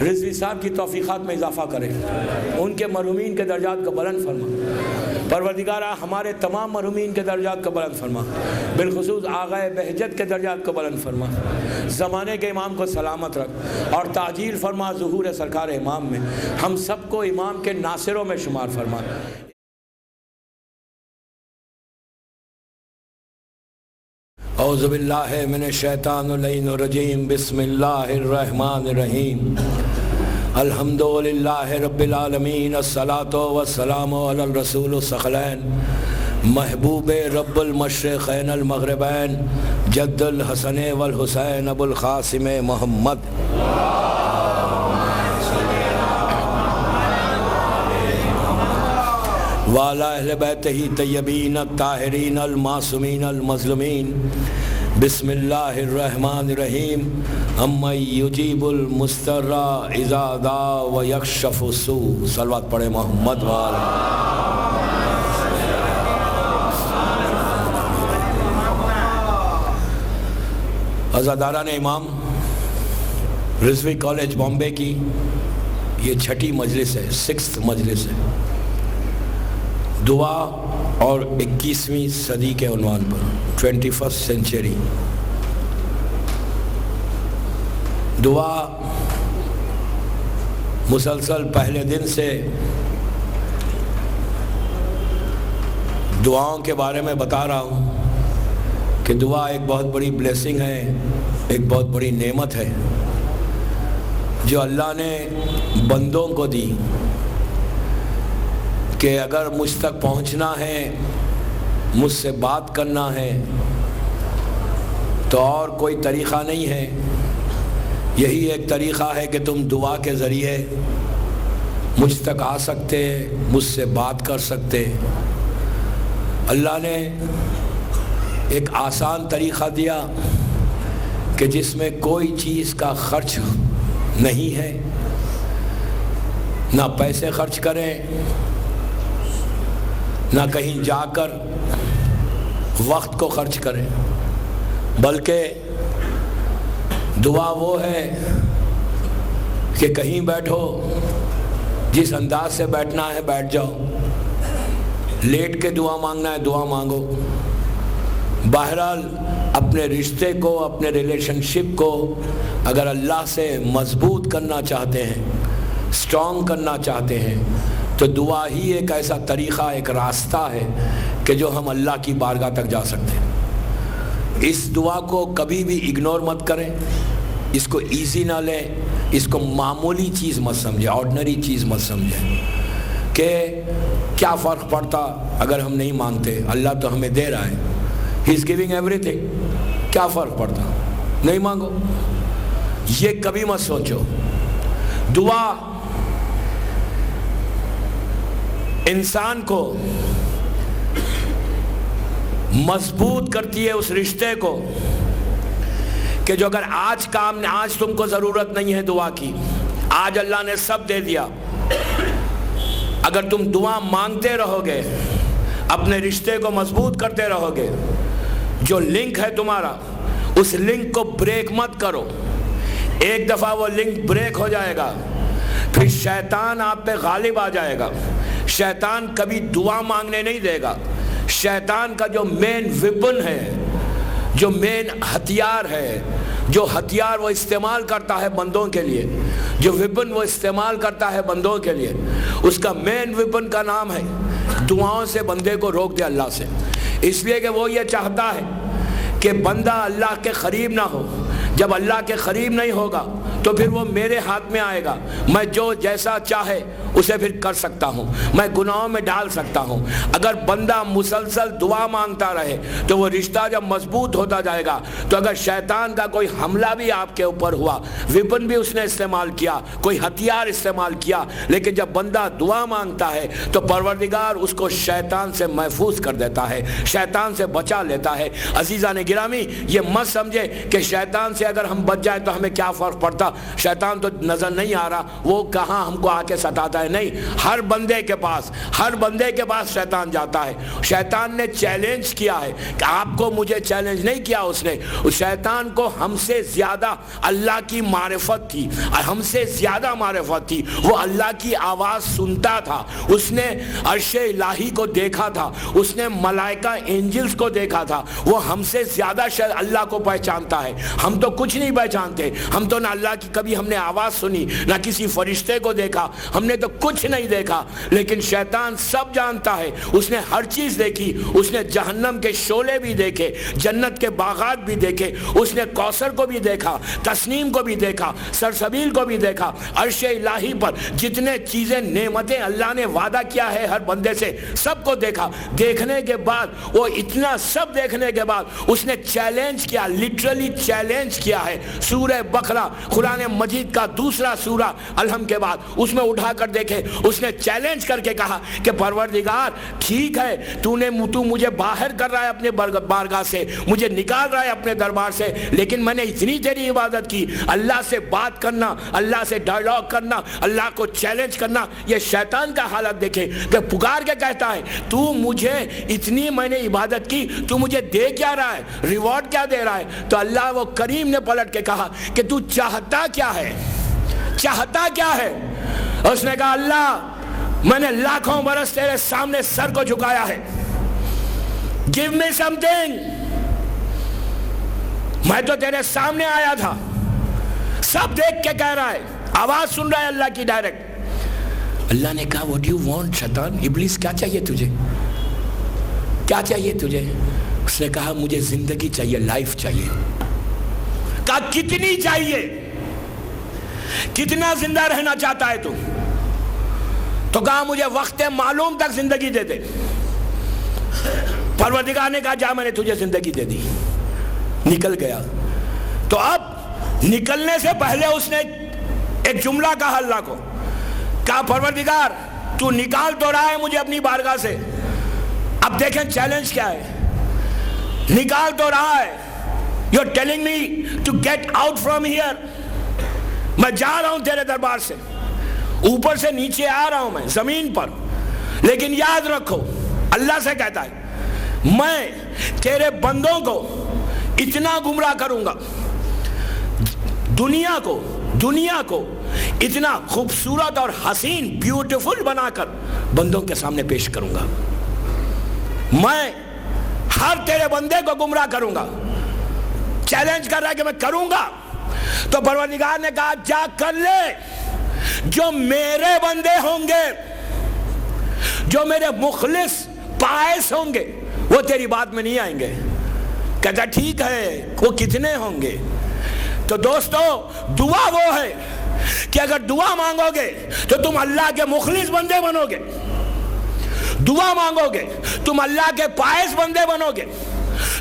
رضوی صاحب کی توفیقات میں اضافہ کریں, ان کے مرحومین کے درجات کو بلند فرما. پروردگارہ ہمارے تمام مرحومین کے درجات کو بلند فرما, بالخصوص آغائے بہجت کے درجات کو بلند فرما. زمانے کے امام کو سلامت رکھ اور تعجیل فرما ظہور سرکار امام میں. ہم سب کو امام کے ناصروں میں شمار فرما. اعوذ باللہ من الشیطان اللعین الرجیم. بسم اللہ الرحمن الرحیم. الحمدللہ رب العالمین. الصلاة والسلام علی الرسول الثقلین محبوب رب المشرقین المغربین جد الحسن والحسین ابو القاسم محمد. وعلی اہل بیتہ طیبین الطاہرین المعصومین المظلومین بسم اللہ الرحمن الرحیم اَمَّن یجیب المضطر اذا دعا ویکشف السوء. صلوات پڑھے محمد وآلہ. عزاداران امام، رضوی کالج بامبے کی یہ 6ٹھی مجلس ہے، 6th مجلس ہے. دعا اور 21ویں صدی کے عنوان پر، 21st سینچری. دعا مسلسل پہلے دن سے دعاؤں کے بارے میں بتا رہا ہوں کہ دعا ایک بہت بڑی بلیسنگ ہے، ایک بہت بڑی نعمت ہے جو اللہ نے بندوں کو دی کہ اگر مجھ تک پہنچنا ہے، مجھ سے بات کرنا ہے تو اور کوئی طریقہ نہیں ہے. یہی ایک طریقہ ہے کہ تم دعا کے ذریعے مجھ تک آ سکتے، مجھ سے بات کر سکتے. اللہ نے ایک آسان طریقہ دیا کہ جس میں کوئی چیز کا خرچ نہیں ہے، نہ پیسے خرچ کریں، نہ کہیں جا کر وقت کو خرچ کریں، بلکہ دعا وہ ہے کہ کہیں بیٹھو، جس انداز سے بیٹھنا ہے بیٹھ جاؤ، لیٹ کے دعا مانگنا ہے دعا مانگو. بہرحال اپنے رشتے کو، اپنے ریلیشن شپ کو اگر اللہ سے مضبوط کرنا چاہتے ہیں، اسٹرانگ کرنا چاہتے ہیں، تو دعا ہی ایک ایسا طریقہ، ایک راستہ ہے کہ جو ہم اللہ کی بارگاہ تک جا سکتے ہیں. اس دعا کو کبھی بھی اگنور مت کریں، اس کو ایزی نہ لیں، اس کو معمولی چیز مت سمجھیں، آرڈنری چیز مت سمجھیں کہ کیا فرق پڑتا اگر ہم نہیں مانگتے، اللہ تو ہمیں دے رہا ہے، ہی از گیونگ ایوری تھنگ، کیا فرق پڑتا، نہیں مانگو. یہ کبھی مت سوچو. دعا انسان کو مضبوط کرتی ہے اس رشتے کو کہ جو اگر آج تم کو ضرورت نہیں ہے دعا کی، آج اللہ نے سب دے دیا، اگر تم دعا مانگتے رہو گے، اپنے رشتے کو مضبوط کرتے رہو گے، جو لنک ہے تمہارا اس لنک کو بریک مت کرو. ایک دفعہ وہ لنک بریک ہو جائے گا، پھر شیطان آپ پہ غالب آ جائے گا. شیطان کبھی دعا مانگنے نہیں دے گا. شیطان کا جو مین ویپن ہے، جو مین ہتھیار ہے، جو ہتھیار وہ استعمال کرتا ہے بندوں کے لیے، جو ویپن وہ استعمال کرتا ہے بندوں کے لیے، اس کا مین ویپن کا نام ہے دعاؤں سے بندے کو روک دے اللہ سے. اس لیے کہ وہ یہ چاہتا ہے کہ بندہ اللہ کے قریب نہ ہو. جب اللہ کے قریب نہیں ہوگا تو پھر وہ میرے ہاتھ میں آئے گا، میں جو جیسا چاہے اسے پھر کر سکتا ہوں، میں گناہوں میں ڈال سکتا ہوں. اگر بندہ مسلسل دعا مانگتا رہے تو وہ رشتہ جب مضبوط ہوتا جائے گا. تو اگر شیطان کا کوئی حملہ بھی آپ کے اوپر ہوا، ویپن بھی اس نے استعمال کیا، کوئی ہتھیار استعمال کیا، لیکن جب بندہ دعا مانگتا ہے تو پروردگار اس کو شیطان سے محفوظ کر دیتا ہے، شیطان سے بچا لیتا ہے. عزیزان گرامی، یہ مت سمجھے کہ شیطان سے اگر ہم بچ جائیں تو ہمیں کیا فرق پڑتا، شیطان تو نظر نہیں آ رہا، وہ کہاں ہم کو آ کے ستاتا ہے. نہیں، ہر بندے کے پاس شیطان جاتا ہے. شیطان نے چیلنج کیا ہے کہ آپ کو مجھے چیلنج نہیں کیا، اس نے، شیطان کو ہم سے زیادہ اللہ کی معرفت تھی، ہم سے زیادہ معرفت تھی. وہ اللہ کی آواز سنتا تھا، اس نے عرش الہی کو دیکھا تھا، اس نے ملائکہ اینجلز کو دیکھا تھا. وہ ہم سے زیادہ اللہ کو پہچانتا ہے. ہم تو کچھ نہیں پہچانتے، ہم تو نہ اللہ کی کبھی ہم نے آواز سنی، نہ کسی فرشتے کو دیکھا، ہم نے تو کچھ نہیں دیکھا. لیکن شیطان سب جانتا ہے، اس نے ہر چیز دیکھی. اس نے جہنم کے شعلے بھی دیکھے، جنت کے باغات بھی دیکھے، اس نے کوثر کو بھی دیکھا، تسنیم کو بھی دیکھا، سرسبیل کو بھی دیکھا. عرش الہی پر جتنے چیزیں نعمتیں اللہ نے وعدہ کیا ہے ہر بندے سے، سب کو دیکھا. دیکھنے کے بعد وہ اتنا سب دیکھنے کے بعد اس نے چیلنج کیا، لٹرلی چیلنج کیا ہے. سورہ بقرہ خدا قرآن مجید کا دوسرا سورہ الحم کے بعد اس میں اٹھا کر دیکھے، اس نے چیلنج کر کے کہا کہ پروردگار ٹھیک ہے، تو مجھے باہر کر رہا ہے اپنے بارگاہ سے، مجھے نکال رہا ہے اپنے دربار سے، لیکن میں نے اتنی تیری عبادت کی، اللہ سے بات کرنا، اللہ سے ڈائیلاگ کرنا، اللہ کو چیلنج کرنا۔ یہ شیطان کا حالت دیکھے کہ پکار کے کہتا ہے تو مجھے اتنی میں نے عبادت کی، تو مجھے دے کیا رہا ہے، ریوارڈ کیا دے رہا ہے؟ تو اللہ وہ کریم نے پلٹ کے کہا کہ تو چاہتا کیا ہے، چاہتا کیا ہے؟ اس نے کہا اللہ میں نے لاکھوں برس تیرے سامنے سر کو جھکایا ہے، give me something۔ میں تو تیرے سامنے آیا تھا، سب دیکھ کے کہہ رہا ہے، آواز سن رہا ہے اللہ کی ڈائریکٹ۔ اللہ نے کہا what do you want شیطان، ابلیس کیا چاہیے تجھے، کیا چاہیے تجھے؟ اس نے کہا مجھے زندگی چاہیے، لائف چاہیے۔ کہا کتنی چاہیے، کتنا زندہ رہنا چاہتا ہے تو کہا مجھے وقت معلوم تک زندگی دے دے۔ پروردگار نے کہا جا میں نے تجھے زندگی دے دی، نکل گیا۔ تو اب نکلنے سے پہلے اس نے ایک جملہ کہا اللہ کو، کہا پروردگار تو نکال تو رہا ہے مجھے اپنی بارگاہ سے، اب دیکھیں چیلنج کیا ہے، نکال تو رہا ہے، you're telling me to get out from here، میں جا رہا ہوں تیرے دربار سے، اوپر سے نیچے آ رہا ہوں میں زمین پر، لیکن یاد رکھو اللہ سے کہتا ہے میں تیرے بندوں کو اتنا گمراہ کروں گا، دنیا کو اتنا خوبصورت اور حسین بیوٹیفل بنا کر بندوں کے سامنے پیش کروں گا، میں ہر تیرے بندے کو گمراہ کروں گا۔ چیلنج کر رہا ہے کہ میں کروں گا، تو پروردگار نے کہا جا کر لے، جو میرے بندے ہوں گے، جو میرے مخلص پائس ہوں گے وہ تیری بات میں نہیں آئیں گے۔ کہتا ٹھیک ہے وہ کتنے ہوں گے؟ تو دوستو دعا وہ ہے کہ اگر دعا مانگو گے تو تم اللہ کے مخلص بندے بنو گے، دعا مانگو گے تم اللہ کے پائس بندے بنو گے،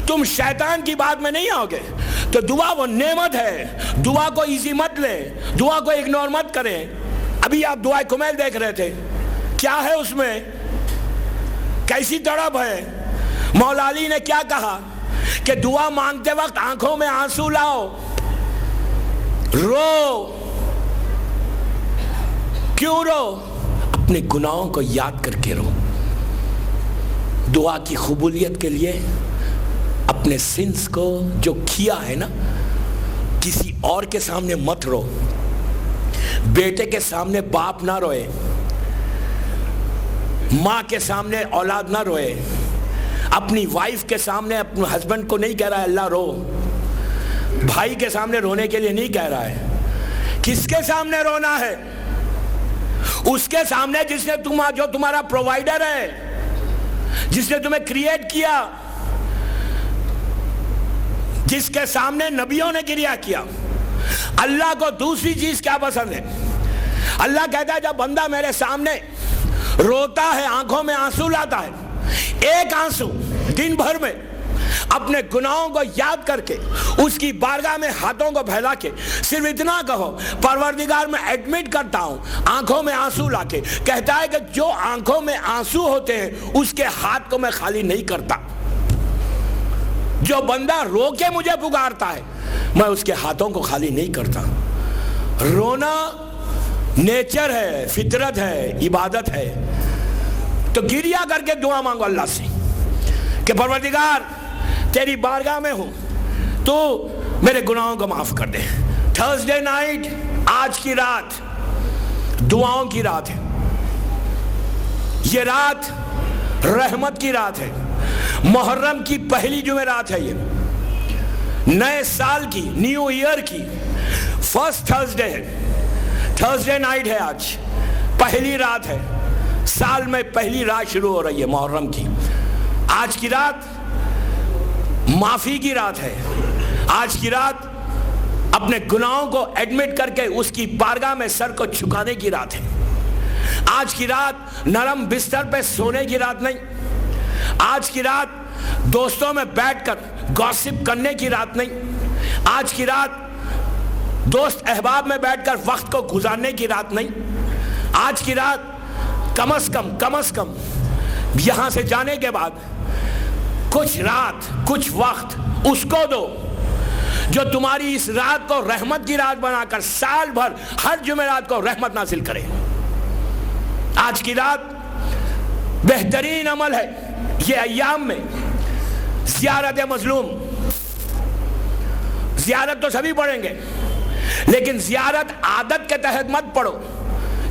تم شیطان کی بات میں نہیں آؤ گے۔ تو دعا وہ نعمت ہے، دعا کو ایزی مت لیں، دعا کو اگنور مت کریں۔ ابھی آپ دعائے کمیل دیکھ رہے تھے، کیا ہے اس میں، کیسی تڑپ ہے۔ مولا علی نے کیا کہا کہ دعا مانگتے وقت آنکھوں میں آنسو لاؤ، رو، کیوں رو؟ اپنے گناہوں کو یاد کر کے رو۔ دعا کی قبولیت کے لیے اپنے سنس کو جو کیا ہے نا، کسی اور کے سامنے مت رو۔ بیٹے کے سامنے باپ نہ روئے، ماں کے سامنے اولاد نہ روئے، اپنی وائف کے سامنے اپنے ہسبینڈ کو نہیں کہہ رہا ہے اللہ رو، بھائی کے سامنے رونے کے لیے نہیں کہہ رہا ہے۔ کس کے سامنے رونا ہے؟ اس کے سامنے جس نے جو تمہارا پرووائڈر ہے، جس نے تمہیں کریٹ کیا، جس کے سامنے نبیوں نے گریہ کیا۔ اللہ کو دوسری چیز کیا پسند ہے؟ اللہ کہتا ہے جب بندہ میرے سامنے روتا ہے، آنکھوں میں آنسو لاتا ہے، ایک آنسو دن بھر میں اپنے گناہوں کو یاد کر کے اس کی بارگاہ میں ہاتھوں کو پھیلا کے صرف اتنا کہو پروردگار میں ایڈمٹ کرتا ہوں آنکھوں میں آنسو لا کے، کہتا ہے کہ جو آنکھوں میں آنسو ہوتے ہیں اس کے ہاتھ کو میں خالی نہیں کرتا۔ جو بندہ رو کے مجھے پکارتا ہے میں اس کے ہاتھوں کو خالی نہیں کرتا۔ رونا نیچر ہے، فطرت ہے، عبادت ہے۔ تو گریہ کر کے دعا مانگو اللہ سے کہ پروردگار تیری بارگاہ میں ہوں، تو میرے گناہوں کو معاف کر دے۔ تھرسڈے نائٹ، آج کی رات دعاؤں کی رات ہے، یہ رات رحمت کی رات ہے، محرم کی پہلی جمعرات ہے، یہ نئے سال کی، نیو ایئر کی فرسٹ تھرسڈے ہے، تھرسڈے نائٹ ہے، آج پہلی رات ہے، سال میں پہلی رات شروع ہو رہی ہے محرم کی۔ آج کی رات معافی کی رات ہے، آج کی رات اپنے گناہوں کو ایڈمٹ کر کے اس کی بارگاہ میں سر کو جھکانے کی رات ہے۔ آج کی رات نرم بستر پہ سونے کی رات نہیں، آج کی رات دوستوں میں بیٹھ کر گوسپ کرنے کی رات نہیں، آج کی رات دوست احباب میں بیٹھ کر وقت کو گزارنے کی رات نہیں. آج کی رات کم از کم یہاں سے جانے کے بعد کچھ رات کچھ وقت اس کو دو جو تمہاری اس رات کو رحمت کی رات بنا کر سال بھر ہر جمعرات کو رحمت نازل کرے. آج کی رات بہترین عمل ہے یہ ایام میں زیارت مظلوم. زیارت تو سبھی پڑھیں گے لیکن زیارت عادت کے تحت مت پڑھو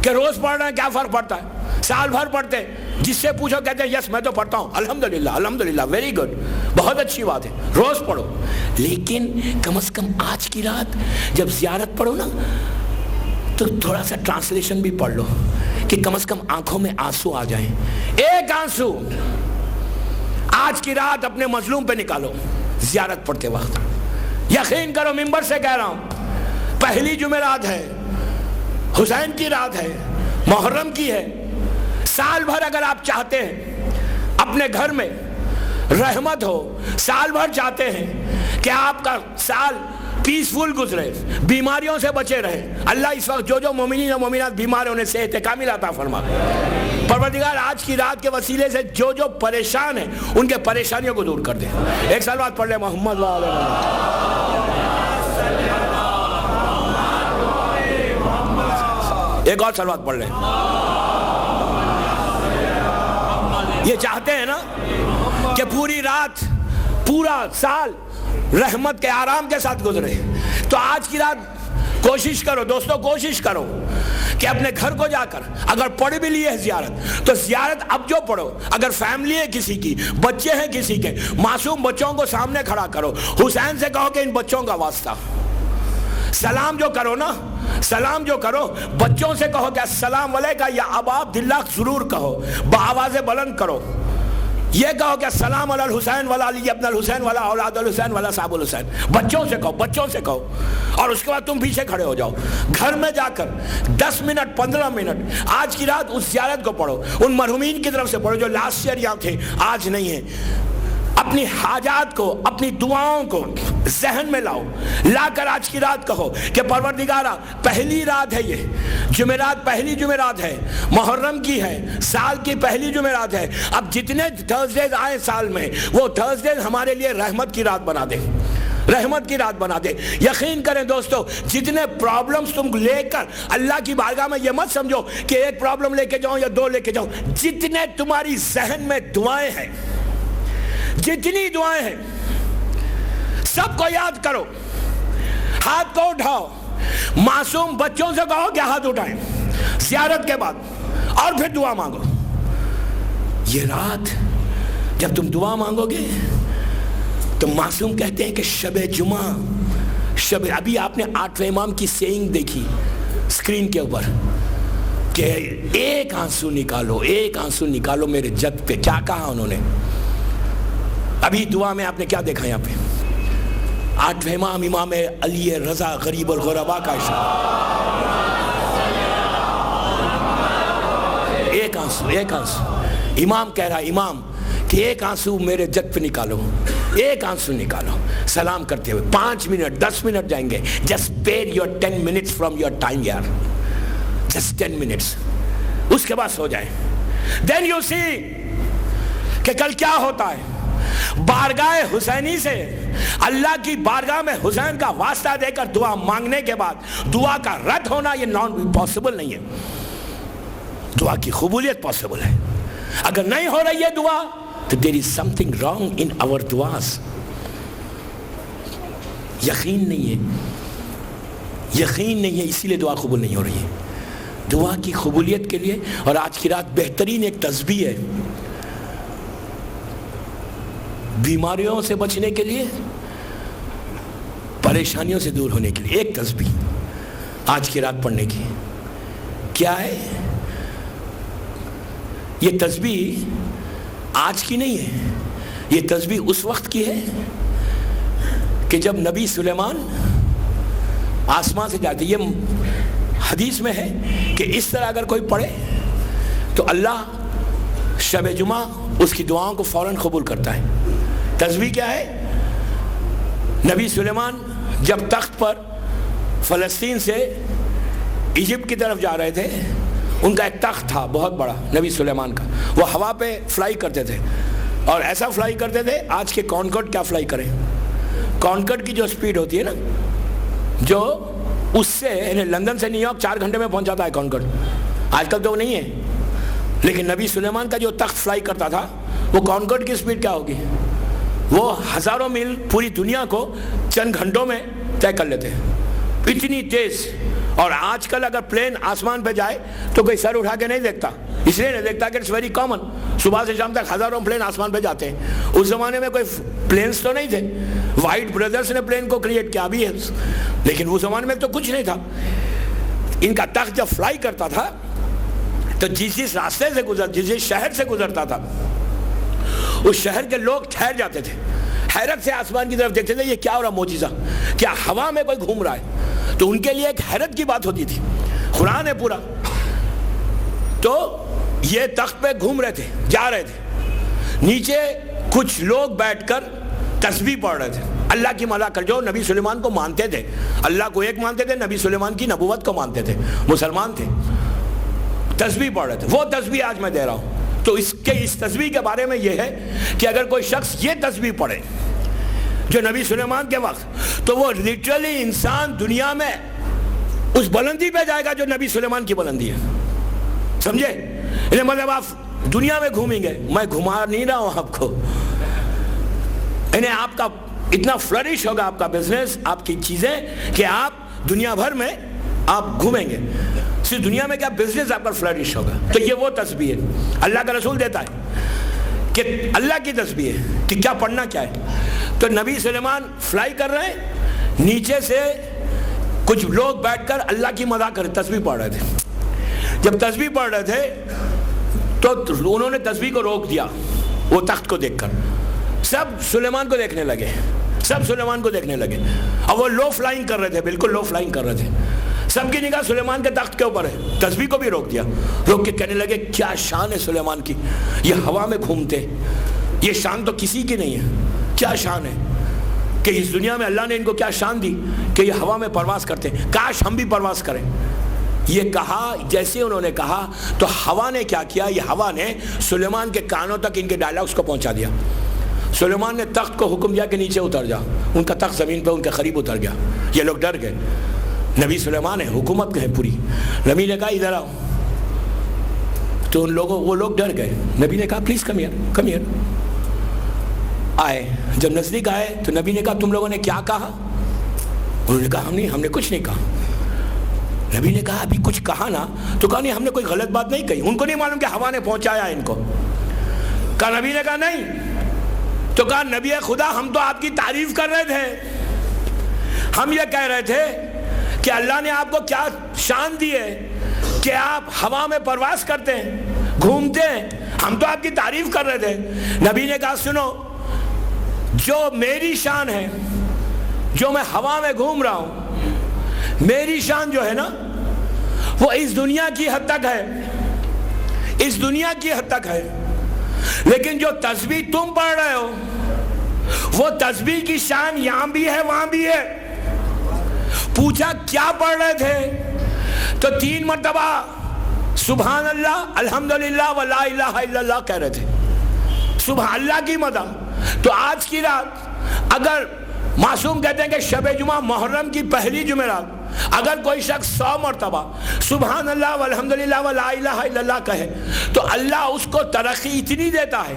کہ روز پڑھنا کیا فرق پڑتا ہے. سال بھر پڑھتے جس سے پوچھو کہتے ہیں یس میں تو پڑھتا ہوں الحمدللہ ویری گڈ بہت اچھی بات ہے روز پڑھو. لیکن کم از کم آج کی رات جب زیارت پڑھو نا تو تھوڑا سا ٹرانسلیشن بھی پڑھ لو کہ کم از کم آنکھوں میں آنسو آ جائیں. ایک آنسو آج کی رات اپنے مظلوم پہ نکالو زیارت پڑھتے وقت. یقین کرو ممبر سے کہہ رہا ہوں پہلی جمعرات ہے حسین کی رات ہے محرم کی ہے. سال بھر اگر آپ چاہتے ہیں اپنے گھر میں رحمت ہو سال بھر چاہتے ہیں کہ آپ کا سال پیسفل گزرے بیماریوں سے بچے رہے. اللہ اس وقت جو مومنین و مومنات بیمار ہونے سے صحت کامل عطا فرما. پروردگار آج کی رات کے وسیلے سے جو پریشان ہیں ان کے پریشانیوں کو دور کر دے. ایک صلوات پڑھ لیں محمد ایک اور صلوات پڑھ لیں. یہ چاہتے ہیں نا کہ پوری رات پورا سال رحمت کے آرام کے ساتھ گزرے تو آج کی رات کوشش کرو دوستو کوشش کرو کہ اپنے گھر کو جا کر اگر پڑھ بھی لیے ہے زیارت تو زیارت اب جو پڑھو. اگر فیملی ہے کسی کی بچے ہیں کسی کے معصوم بچوں کو سامنے کھڑا کرو. حسین سے کہو کہ ان بچوں کا واسطہ سلام جو کرو نا سلام جو کرو بچوں سے کہو کہ السلام علیکہ یا ابا عبداللہ ضرور کہو بآواز بلند کرو. یہ کہو کہ السلام علی الحسین ولا علی ابن الحسین ولا اولاد الحسین ولا صاحب الحسین. بچوں سے کہو اور اس کے بعد تم پیچھے کھڑے ہو جاؤ. گھر میں جا کر 10 منٹ 15 منٹ آج کی رات اس زیارت کو پڑھو. ان مرحومین کی طرف سے پڑھو جو لاسٹ ایئر یہاں تھے آج نہیں ہیں. اپنی حاجات کو اپنی دعاؤں کو ذہن میں لاؤ. لا کر آج کی رات کہو کہ پروردگارہ پہلی رات ہے یہ جمعرات پہلی جمعرات ہے محرم کی ہے سال کی پہلی جمعرات ہے. اب جتنے تھرسڈیز آئے سال میں وہ تھرسڈیز ہمارے لیے رحمت کی رات بنا دے رحمت کی رات بنا دے. یقین کریں دوستو جتنے پرابلمز تم لے کر اللہ کی بارگاہ میں یہ مت سمجھو کہ ایک پرابلم لے کے جاؤں یا 2 لے کے جاؤں. جتنے تمہاری ذہن میں دعائیں ہیں جتنی دعائیں ہیں سب کو یاد کرو. ہاتھ کو اٹھاؤ. معصوم بچوں سے کہو کہ ہاتھ اٹھائیں زیارت کے بعد اور پھر دعا مانگو. یہ رات جب تم دعا مانگو گے تو معصوم کہتے ہیں کہ شب جمعہ ابھی آپ نے 8ویں امام کی سینگ دیکھی اسکرین کے اوپر کہ ایک آنسو نکالو میرے جد پہ. کیا کہا انہوں نے؟ ابھی دعا میں آپ نے کیا دیکھا یہاں پہ 8ویں امام علی رضا غریب الغرباء کا ایک آنسو امام کہہ رہا امام کہ ایک آنسو میرے جد پہ نکالو ایک آنسو نکالو. سلام کرتے ہوئے 5 منٹ 10 منٹ جائیں گے. just spare your 10 minutes from your time یار just 10 minutes. اس کے بعد سو جائیں. then you see کہ کل کیا ہوتا ہے. بارگاہ حسینی سے اللہ کی بارگاہ میں حسین کا واسطہ دے کر دعا مانگنے کے بعد دعا کا رد ہونا یہ نان پاسبل نہیں ہے. دعا کی قبولیت پاسبل ہے. اگر نہیں ہو رہی ہے دعا تو there is something wrong in our duas. یقین نہیں ہے اسی لیے دعا قبول نہیں ہو رہی ہے. دعا کی قبولیت کے لیے اور آج کی رات بہترین ایک تسبیح ہے بیماریوں سے بچنے کے لیے پریشانیوں سے دور ہونے کے لیے. ایک تسبیح آج کی رات پڑھنے کی. کیا ہے یہ تسبیح؟ آج کی نہیں ہے یہ تسبیح اس وقت کی ہے کہ جب نبی سلیمان آسمان سے جاتے. یہ حدیث میں ہے کہ اس طرح اگر کوئی پڑھے تو اللہ شب جمعہ اس کی دعاؤں کو فوراً قبول کرتا ہے. تسبیح کیا ہے؟ نبی سلیمان جب تخت پر فلسطین سے ایجپٹ کی طرف جا رہے تھے. ان کا ایک تخت تھا بہت بڑا نبی سلیمان کا. وہ ہوا پہ فلائی کرتے تھے اور ایسا فلائی کرتے تھے آج کے کانکورڈ کیا فلائی کریں. کانکورڈ کی جو سپیڈ ہوتی ہے نا, جو اس سے یعنی لندن سے نیو یارک 4 گھنٹے میں پہنچ جاتا ہے کانکورڈ. آج کل تو وہ نہیں ہے, لیکن نبی سلیمان کا جو تخت فلائی کرتا تھا وہ کانکورڈ کی سپیڈ کیا ہوگی, وہ ہزاروں میل پوری دنیا کو چند گھنٹوں میں طے کر لیتے ہیں, اتنی تیز. اور آج کل اگر پلین آسمان پہ جائے تو کوئی سر اٹھا کے نہیں دیکھتا, اس لیے نہیں دیکھتا کہ اٹس ویری کامن. صبح سے شام تک ہزاروں پلین آسمان پہ جاتے ہیں. اس زمانے میں کوئی پلینس تو نہیں تھے, وائٹ بردرز نے پلین کو کریٹ کیا بھی ہے, لیکن اس زمانے میں تو کچھ نہیں تھا. ان کا تخت جب فلائی کرتا تھا تو جس راستے سے جس شہر سے گزرتا تھا اس شہر کے لوگ ٹھہر جاتے تھے, حیرت سے آسمان کی طرف دیکھتے تھے, یہ کیا ہو رہا معجزہ, کیا ہوا میں کوئی گھوم رہا ہے. تو ان کے لیے ایک حیرت کی بات ہوتی تھی. قرآن ہے پورا. تو یہ تخت پہ گھوم رہے تھے, جا رہے تھے, نیچے کچھ لوگ بیٹھ کر تسبیح پڑھ رہے تھے, اللہ کی مدح کر, جو نبی سلیمان کو مانتے تھے. اللہ کو ایک مانتے تھے, نبی سلیمان کی نبوت کو مانتے تھے, مسلمان تھے. تسبیح پڑھ رہے تھے. وہ تسبیح آج میں دے رہا ہوں. تو اس تسبیح کے بارے میں یہ ہے کہ اگر کوئی شخص یہ تسبیح پڑھے جو نبی سلیمان کے وقت, تو وہ لٹرلی انسان دنیا میں اس بلندی پہ جائے گا جو نبی سلیمان کی بلندی ہے. سمجھے؟ مطلب آپ دنیا میں گھومیں گے, میں گھما نہیں رہا ہوں آپ کو, انہیں آپ کا اتنا فلرش ہوگا آپ کا بزنس, آپ کی چیزیں, کہ آپ دنیا بھر میں آپ گھومیں گے. صرف دنیا میں کیا, بزنس آپ کا فلرش ہوگا. تو یہ وہ تسبیح ہے اللہ کا رسول دیتا ہے کہ اللہ کی تسبیح ہے کہ کیا پڑھنا کیا ہے. تو نبی سلیمان فلائی کر رہے ہیں, نیچے سے کچھ لوگ بیٹھ کر اللہ کی مدح کر تسبیح پڑھ رہے تھے. جب تسبیح پڑھ رہے تھے تو انہوں نے تسبیح کو روک دیا. وہ تخت کو دیکھ کر سب سلیمان کو دیکھنے لگے, سب سلیمان کو دیکھنے لگے. اور وہ لو فلائنگ کر رہے تھے, بالکل لو فلائنگ کر رہے تھے. سب کی نگاہ سلیمان کے تخت کے اوپر ہے. تسبیح کو بھی روک دیا, روک کے کہنے لگے کیا شان ہے سلیمان کی, یہ ہوا میں گھومتے, یہ شان تو کسی کی نہیں ہے. کیا شان ہے کہ اس دنیا میں اللہ نے ان کو کیا شان دی کہ یہ ہوا میں پرواز کرتے ہیں, کاش ہم بھی پرواز کریں. یہ کہا, جیسے انہوں نے کہا تو ہوا نے کیا کیا, یہ ہوا نے سلیمان کے کانوں تک ان کے ڈائلاگز کو پہنچا دیا. سلیمان نے تخت کو حکم دیا کہ نیچے اتر جا. ان کا تخت زمین پہ ان کے قریب اتر گیا. یہ لوگ ڈر گئے. نبی سلیمان ہے, حکومت ہے پوری. نبی نے کہا ادھر آؤ. تو وہ لوگ ڈر گئے. نبی نے کہا پلیز کم ہیئر. آئے. جب نزدیک آئے تو نبی نے کہا تم لوگوں نے کیا کہا. انہوں نے کہا ہم نے کچھ نہیں کہا. نبی نے کہا ابھی کچھ کہا نا. تو کہا نہیں, ہم نے کوئی غلط بات نہیں کہی. ان کو نہیں معلوم کہ ہوا نے پہنچایا ان کو. کہا نبی نے کہا نہیں. تو کہا نبی خدا ہم تو آپ کی تعریف کر رہے تھے, ہم یہ کہہ رہے تھے کہ اللہ نے آپ کو کیا شان دی ہے کہ آپ ہوا میں پرواز کرتے ہیں, گھومتے ہیں. ہم تو آپ کی تعریف کر رہے تھے. نبی نے کہا سنو, جو میری شان ہے, جو میں ہوا میں گھوم رہا ہوں, میری شان جو ہے نا وہ اس دنیا کی حد تک ہے, اس دنیا کی حد تک ہے. لیکن جو تسبیح تم پڑھ رہے ہو وہ تسبیح کی شان یہاں بھی ہے وہاں بھی ہے. پوچھا کیا پڑھ رہے تھے تو 3 مرتبہ سبحان اللہ, الحمدللہ و لا الہ الا اللہ کہہ رہے تھے. سبحان اللہ کی مدح. تو آج کی رات اگر معصوم کہتے ہیں کہ شب جمعہ محرم کی پہلی جمعرات اگر کوئی شخص 100 مرتبہ سبحان اللہ والحمدللہ ولا الہ الا اللہ کہے تو اللہ اس کو ترقی اتنی دیتا ہے,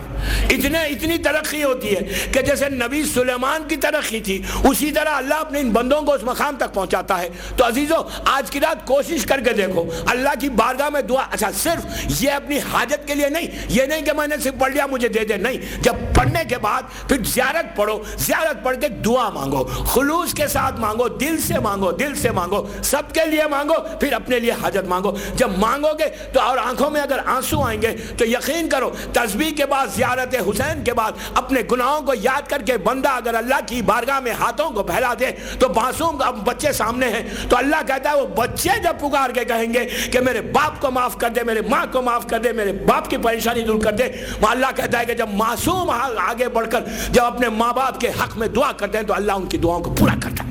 اتنی ترقی ہوتی ہے کہ جیسے نبی سلیمان کی ترقی تھی اسی طرح اللہ اپنے ان بندوں کو اس مقام تک پہنچاتا ہے. تو عزیزو آج کی رات کوشش کر کے دیکھو اللہ کی بارگاہ میں دعا. اچھا صرف یہ اپنی حاجت کے لیے نہیں, یہ نہیں کہ میں نے صرف پڑھ لیا مجھے دے دے, نہیں. جب پڑھنے کے بعد پھر زیارت پڑھو, زیارت پڑھ کے دعا مانگو, خلوص کے ساتھ مانگو, دل سے مانگو, دل سے مانگو, سب کے لیے مانگو, پھر اپنے لیے حاجت مانگو. جب مانگو گے تو اور آنکھوں میں اگر آنسو آئیں گے تو یقین کرو تسبیح کے بعد, زیارت حسین کے بعد اپنے گناہوں کو یاد کر کے بندہ اگر اللہ کی بارگاہ میں ہاتھوں کو پھیلا دے تو معصوم بچے سامنے ہیں تو اللہ کہتا ہے وہ بچے جب پکار کے کہیں گے کہ میرے باپ کو معاف کر دے, میرے ماں کو معاف کر دے, میرے باپ کی پریشانی دور کر دے, وہ اللہ کہتا ہے کہ جب معصوم آگے بڑھ کر جب اپنے ماں باپ کے حق میں دعا کرتے ہیں تو اللہ ان کی دعاؤں کو پورا کرتا ہے.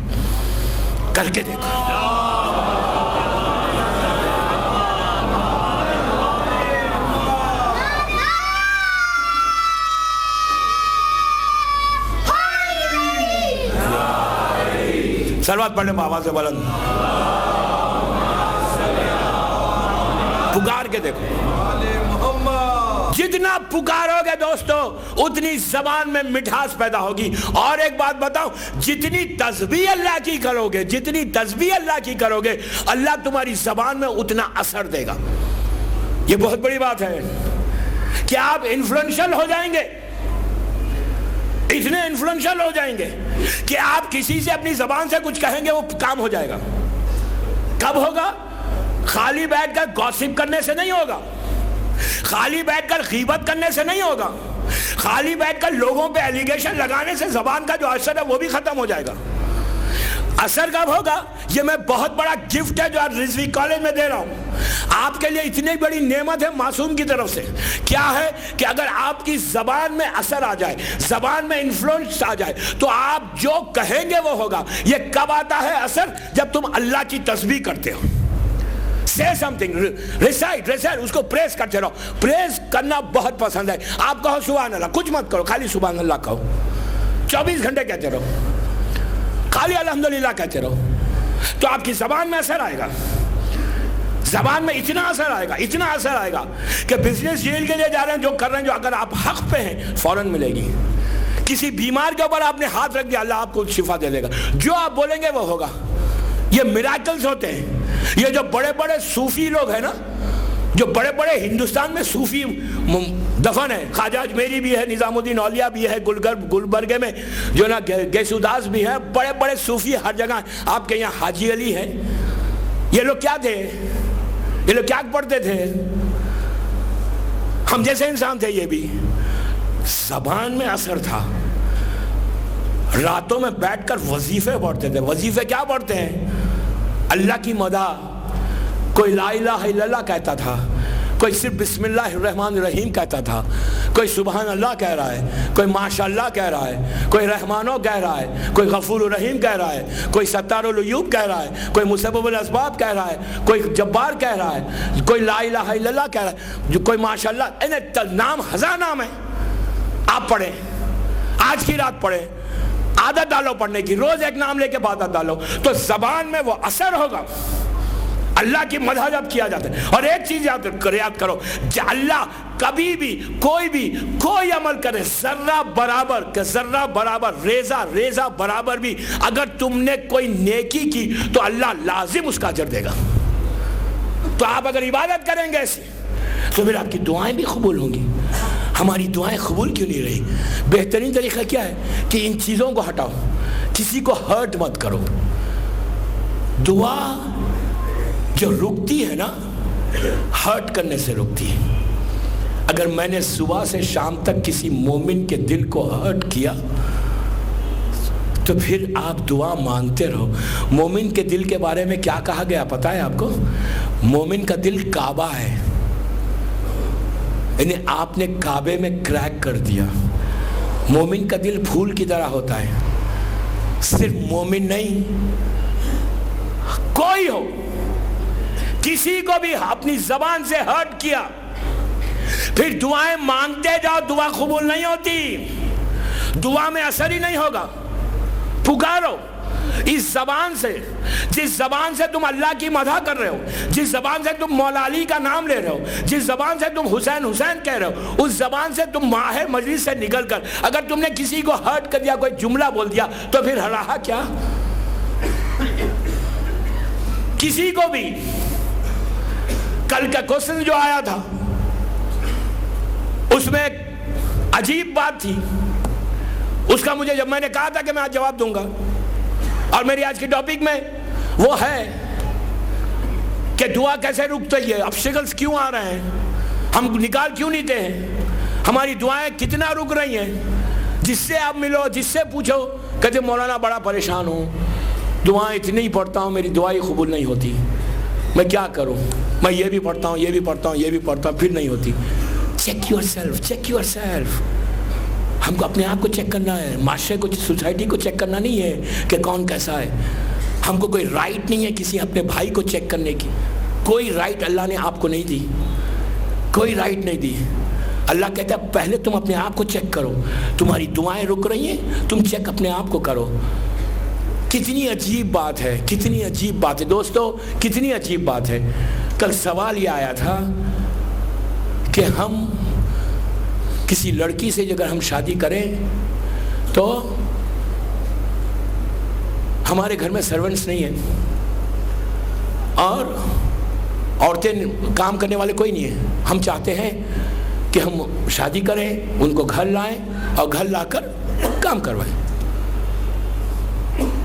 کر کے دیکھو. صلوات پڑھنے میں آواز بلند پکار کے دیکھو. جتنا پکارو گے دوستو اتنی زبان میں مٹھاس پیدا ہوگی. اور ایک بات بتاؤں, جتنی تسبیح اللہ کی کرو گے, جتنی تسبیح اللہ کی کرو گے, اللہ تمہاری زبان میں اتنا اثر دے گا. یہ بہت بڑی بات ہے کہ آپ انفلوئنشل ہو جائیں گے, اتنے انفلوئنشل ہو جائیں گے کہ آپ کسی سے اپنی زبان سے کچھ کہیں گے وہ کام ہو جائے گا. کب ہوگا؟ خالی بیٹھ کر گوسپ کرنے سے نہیں ہوگا, خالی بیٹھ کر غیبت کرنے سے نہیں ہوگا, خالی بیٹھ کر لوگوں پہ ایلیگیشن لگانے سے زبان کا جو اثر ہے وہ بھی ختم ہو جائے گا. اثر کب ہوگا؟ یہ میں بہت بڑا گفٹ ہے جو آج رضوی کالج میں دے رہا ہوں آپ کے لیے. اتنی بڑی نعمت ہے معصوم کی طرف سے. کیا ہے کہ اگر آپ کی زبان میں اثر آ جائے, زبان میں انفلوئنس آ جائے, تو آپ جو کہیں گے وہ ہوگا. یہ کب آتا ہے اثر؟ جب تم اللہ کی تسبیح کرتے ہو. say something, recite, اس کو پریز کرتے رہو. پریز کرنا بہت پسند ہے. آپ کہو سبحان اللہ, کچھ مت کرو, خالی سبحان اللہ کہو. 24 گھنٹے کہتے رہو, خالی الحمدللہ کہتے رہو, تو آپ کی زبان میں اثر آئے گا. زبان میں اتنا اثر آئے گا, اتنا اثر آئے گا کہ بزنس ڈیل کے لیے جا رہے ہیں, جو کر رہے ہیں, جو اگر آپ حق پہ ہیں فوراً ملے گی. کسی بیمار کے اوپر آپ نے ہاتھ رکھ دیا, اللہ آپ کو شفا دے دے گا. جو آپ بولیں گے وہ ہوگا. یہ میراکلز ہوتے ہیں. یہ جو بڑے بڑے صوفی لوگ ہیں نا, جو بڑے بڑے ہندوستان میں صوفی دفن ہے, خواجہ اجمیری بھی ہے, نظام الدین اولیاء بھی ہے, گلبرگے میں جو نا گیسوداس بھی ہے, بڑے بڑے صوفی ہر جگہ. آپ کے یہاں حاجی علی ہے. یہ لوگ کیا تھے؟ یہ لوگ کیا پڑھتے تھے؟ ہم جیسے انسان تھے. یہ بھی زبان میں اثر تھا. راتوں میں بیٹھ کر وظیفے پڑھتے تھے. وظیفے کیا پڑھتے ہیں؟ اللہ کی مدح. کوئی لا الہ الا اللہ کہتا تھا, کوئی صرف بسم اللہ الرحمن الرحیم کہتا تھا, کوئی سبحان اللہ کہہ رہا ہے, کوئی ماشاء اللہ کہہ رہا ہے, کوئی رحمانو کہہ رہا ہے, کوئی غفور الرحیم کہہ رہا ہے, کوئی ستار العیوب کہہ رہا ہے, کوئی مسبب الاسباب کہہ رہا ہے, کوئی جبار کہہ رہا ہے, کوئی لا الہ الا اللہ کہہ رہا ہے, کوئی ماشاء اللہ. نام ہزار نام ہے. آپ پڑھیں, آج کی رات پڑھیں, عادت ڈالو پڑھنے کی, روز ایک نام لے کے عادت ڈالو, تو زبان میں وہ اثر ہوگا. اللہ کی مدح جب کیا جاتا ہے. اور ایک چیز یاد کرو, اللہ کبھی بھی کوئی عمل کرے ذرہ برابر کہ ذرہ برابر, ریزہ برابر بھی اگر تم نے کوئی نیکی کی تو اللہ لازم اس کا اجر دے گا. تو آپ اگر عبادت کریں گے ایسے تو پھر آپ کی دعائیں بھی قبول ہوں گی. ہماری دعائیں قبول کیوں نہیں رہی؟ بہترین طریقہ کیا ہے کہ ان چیزوں کو ہٹاؤ, کسی کو ہرٹ مت کرو. دعا جو رکتی ہے نا, ہرٹ کرنے سے رکتی ہے. اگر میں نے صبح سے شام تک کسی مومن کے دل کو ہرٹ کیا تو پھر آپ دعا مانگتے رہو. مومن کے دل کے بارے میں کیا کہا گیا پتہ ہے آپ کو؟ مومن کا دل کعبہ ہے, یعنی آپ نے کعبے میں کریک کر دیا. مومن کا دل پھول کی طرح ہوتا ہے. صرف مومن نہیں, کوئی ہو, کسی کو بھی اپنی زبان سے ہرٹ کیا, پھر دعائیں مانگتے جاؤ, دعا قبول نہیں ہوتی, دعا میں اثر ہی نہیں ہوگا. پکارو اس زبان سے, جس زبان سے تم اللہ کی مدح کر رہے ہو, جس زبان سے تم مولا علی کا نام لے رہے ہو, جس زبان سے تم حسین حسین کہہ رہے ہو, اس زبان سے تم ماہر مجلس سے نکل کر اگر تم نے کسی کو ہرٹ کر دیا, کوئی جملہ بول دیا, تو پھر رہا کیا؟ کسی کو بھی. کل کا کوشچن جو آیا تھا اس میں ایک عجیب بات تھی, اس کا مجھے جب میں نے کہا تھا کہ میں آج جواب دوں گا, اور میری آج کی ٹاپک میں وہ ہے کہ دعا کیسے رکتی ہے, obstacles کیوں آ رہے ہیں, ہم نکال کیوں نہیں دے ہیں, ہماری دعائیں کتنا رک رہی ہیں. جس سے آپ ملو, جس سے پوچھو, کہتے مولانا بڑا پریشان ہوں, دعائیں اتنی ہی پڑھتا ہوں, میری دعائیں قبول نہیں ہوتی, میں کیا کروں, میں یہ بھی پڑھتا ہوں, یہ بھی پڑھتا ہوں, یہ بھی پڑھتا ہوں, پھر نہیں ہوتی. Check your self. ہم کو اپنے آپ کو چیک کرنا ہے, معاشرے کو, سوسائٹی کو چیک کرنا نہیں ہے کہ کون کیسا ہے. ہم کو کوئی رائٹ نہیں ہے کسی اپنے بھائی کو چیک کرنے کی. کوئی رائٹ اللہ نے آپ کو نہیں دی, کوئی رائٹ نہیں دی. اللہ کہتا ہے پہلے تم اپنے آپ کو چیک کرو. تمہاری دعائیں رک رہی ہیں, تم چیک اپنے آپ کو کرو. کتنی عجیب بات ہے, کتنی عجیب بات ہے دوستو, کتنی عجیب بات ہے. کل سوال یہ آیا تھا کہ ہم کسی لڑکی سے اگر ہم شادی کریں تو ہمارے گھر میں سرونٹس نہیں ہیں اور عورتیں کام کرنے والے کوئی نہیں ہیں. ہم چاہتے ہیں کہ ہم شادی کریں, ان کو گھر لائیں اور گھر لا کر کام کروائیں.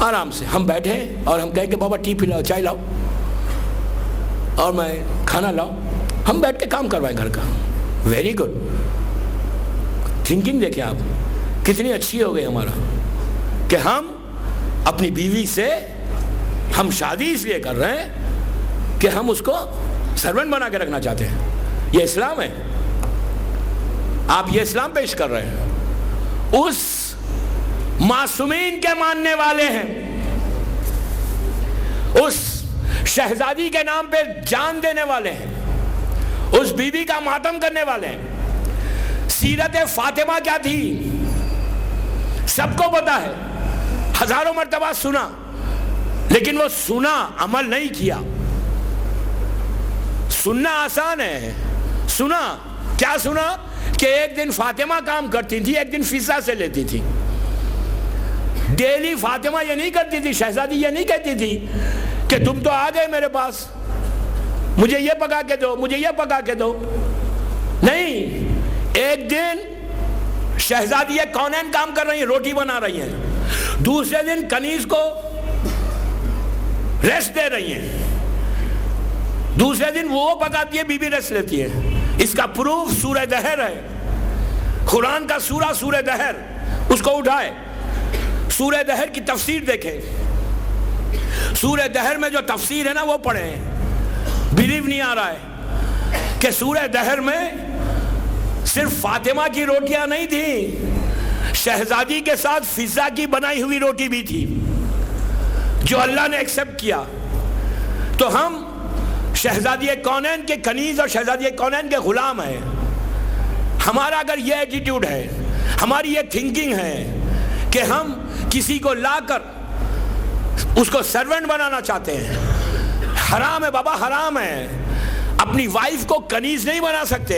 آرام سے ہم بیٹھیں اور ہم کہیں کہ بابا ٹی پلاؤ, چائے لاؤ اور میں کھانا لاؤ, ہم بیٹھ کے کام کروائیں گھر کا. Very good thinking. دیکھیں آپ کتنی اچھی ہو گئی ہمارا کہ ہم اپنی بیوی سے ہم شادی اس لیے کر رہے ہیں کہ ہم اس کو سرونٹ بنا کے رکھنا چاہتے ہیں. یہ اسلام ہے. آپ یہ اسلام پیش کر رہے ہیں. اس معصومین کے ماننے والے ہیں, اس شہزادی کے نام پہ جان دینے والے ہیں, اس بیوی کا ماتم کرنے والے ہیں. سیرت فاطمہ کیا تھی سب کو پتا ہے, ہزاروں مرتبہ سنا, لیکن وہ سنا عمل نہیں کیا. سننا آسان ہے, سنا کیا سنا کہ ایک دن فاطمہ کام کرتی تھی, ایک دن فضا سے لیتی تھی. ڈیلی فاطمہ یہ نہیں کرتی تھی, شہزادی یہ نہیں کہتی تھی کہ تم تو آ گئے میرے پاس, مجھے یہ پکا کے دو, مجھے یہ پکا کے دو. نہیں, ایک دن شہزادی کونین کام کر رہی ہیں, روٹی بنا رہی ہیں, دوسرے دن کنیز کو ریسٹ دے رہی ہیں, دوسرے دن وہ پکاتی ہے, بی بی ریسٹ لیتی ہے. اس کا پروف سورہ دہر ہے, قرآن کا سورہ سورہ دہر. اس کو اٹھائے, سورہ دہر کی تفسیر دیکھیں. سورہ دہر میں جو تفسیر ہے نا وہ پڑھیں. بلیو نہیں آ رہا ہے کہ سورہ دہر میں صرف فاطمہ کی روٹیاں نہیں تھیں, شہزادی کے ساتھ فضا کی بنائی ہوئی روٹی بھی تھی جو اللہ نے ایکسپٹ کیا. تو ہم شہزادی کونین کے کنیز اور شہزادی کونین کے غلام ہیں. ہمارا اگر یہ ایٹیٹیوڈ ہے, ہماری یہ تھنکنگ ہے کہ ہم کسی کو لا کر اس کو سرونٹ بنانا چاہتے ہیں, حرام ہے بابا, حرام ہے. اپنی وائف کو کنیز نہیں بنا سکتے,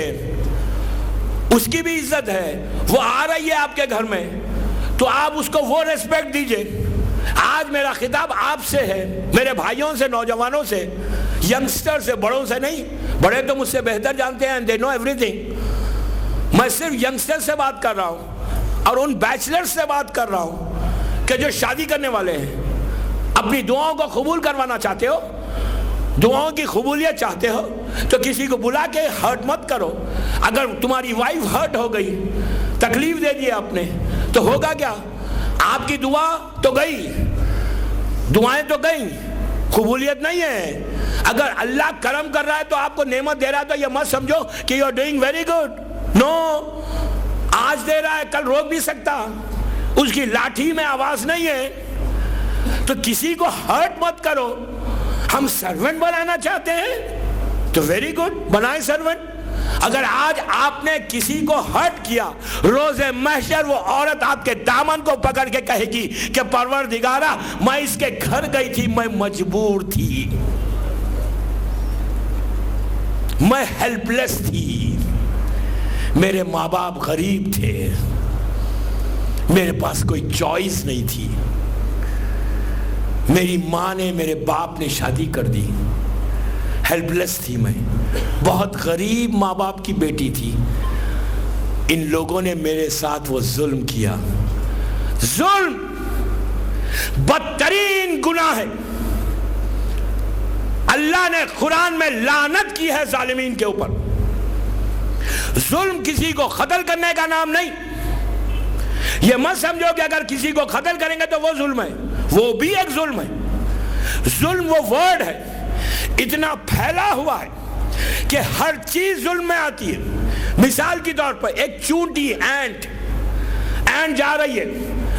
اس کی بھی عزت ہے. وہ آ رہی ہے آپ کے گھر میں تو آپ اس کو وہ ریسپیکٹ دیجئے. آج میرا خطاب آپ سے ہے, میرے بھائیوں سے, نوجوانوں سے, ینگسٹر سے, بڑوں سے نہیں. بڑے تو مجھ سے بہتر جانتے ہیں, they know everything. میں صرف ینگسٹر سے بات کر رہا ہوں اور ان بیچلر سے بات کر رہا ہوں کہ جو شادی کرنے والے ہیں. اپنی دعاؤں کو قبول کروانا چاہتے ہو, دعاؤں کی قبولیت چاہتے ہو تو کسی کو بلا کے ہرٹ مت کرو. اگر تمہاری وائف ہرٹ ہو گئی, تکلیف دے دی آپ نے, تو ہوگا کیا؟ آپ کی دعا تو گئی, دعائیں تو گئیں, قبولیت نہیں ہے. اگر اللہ کرم کر رہا ہے تو آپ کو نعمت دے رہا ہے تو یہ مت سمجھو کہ you are doing very good. No, آج دے رہا ہے کل روک بھی سکتا, اس کی لاٹھی میں آواز نہیں ہے. تو کسی کو ہرٹ مت کرو. ہم سرونٹ بنانا چاہتے ہیں تو ویری گڈ, بنائیں سرونٹ. اگر آج آپ نے کسی کو ہرٹ کیا, روز محشر وہ عورت آپ کے دامن کو پکڑ کے کہے گی کہ پروردگارا میں اس کے گھر گئی تھی, میں مجبور تھی, میں ہیلپ لیس تھی, میرے ماں باپ غریب تھے, میرے پاس کوئی چوائس نہیں تھی, میری ماں نے, میرے باپ نے شادی کر دی, ہیلپ لیس تھی, میں بہت غریب ماں باپ کی بیٹی تھی. ان لوگوں نے میرے ساتھ وہ ظلم کیا. ظلم بدترین گناہ ہے. اللہ نے قرآن میں لعنت کی ہے ظالمین کے اوپر. ظلم کسی کو قتل کرنے کا نام نہیں. یہ مت سمجھو کہ اگر کسی کو قتل کریں گے تو وہ ظلم ہے, وہ بھی ایک ظلم ہے. ظلم وہ ورڈ ہے, اتنا پھیلا ہوا ہے کہ ہر چیز ظلم میں آتی ہے. مثال کی طور پر ایک چونٹی, اینٹ جا رہی ہے,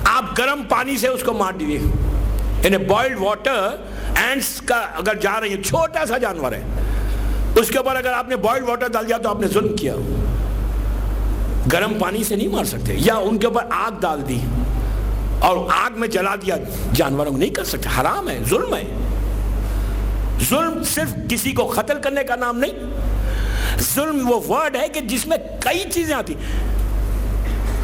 آپ گرم پانی سے اس کو مار دیجیے, یعنی بوائلڈ واٹر اینٹس کا اگر جا رہی ہے، چھوٹا سا جانور ہے، اس کے اوپر اگر آپ نے بوائلڈ واٹر ڈال دیا تو آپ نے ظلم کیا. گرم پانی سے نہیں مار سکتے، یا ان کے اوپر آگ ڈال دی اور آگ میں جلا دیا، جانوروں کو نہیں کر سکتے، حرام ہے، ظلم ہے. ظلم صرف کسی کو قتل کرنے کا نام نہیں. ظلم وہ ورڈ ہے کہ جس میں کئی چیزیں آتی،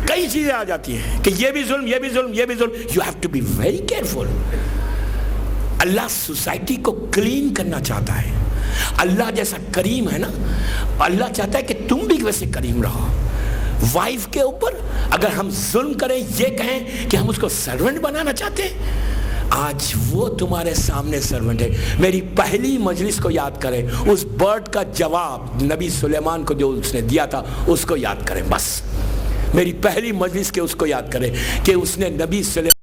کئی چیزیں آ جاتی ہیں کہ یہ بھی ظلم، یہ بھی ظلم، یہ بھی ظلم. You have to be very careful. اللہ سوسائٹی کو کلین کرنا چاہتا ہے. اللہ جیسا کریم ہے نا، اللہ چاہتا ہے کہ تم بھی ویسے کریم رہو. وائف کے اوپر اگر ہم ظلم کریں، یہ کہیں کہ ہم اس کو سرونٹ بنانا چاہتے ہیں، آج وہ تمہارے سامنے سرونٹ ہے. میری پہلی مجلس کو یاد کریں، اس برڈ کا جواب نبی سلیمان کو جو اس نے دیا تھا اس کو یاد کریں. بس میری پہلی مجلس کے اس کو یاد کریں کہ اس نے نبی سلیمان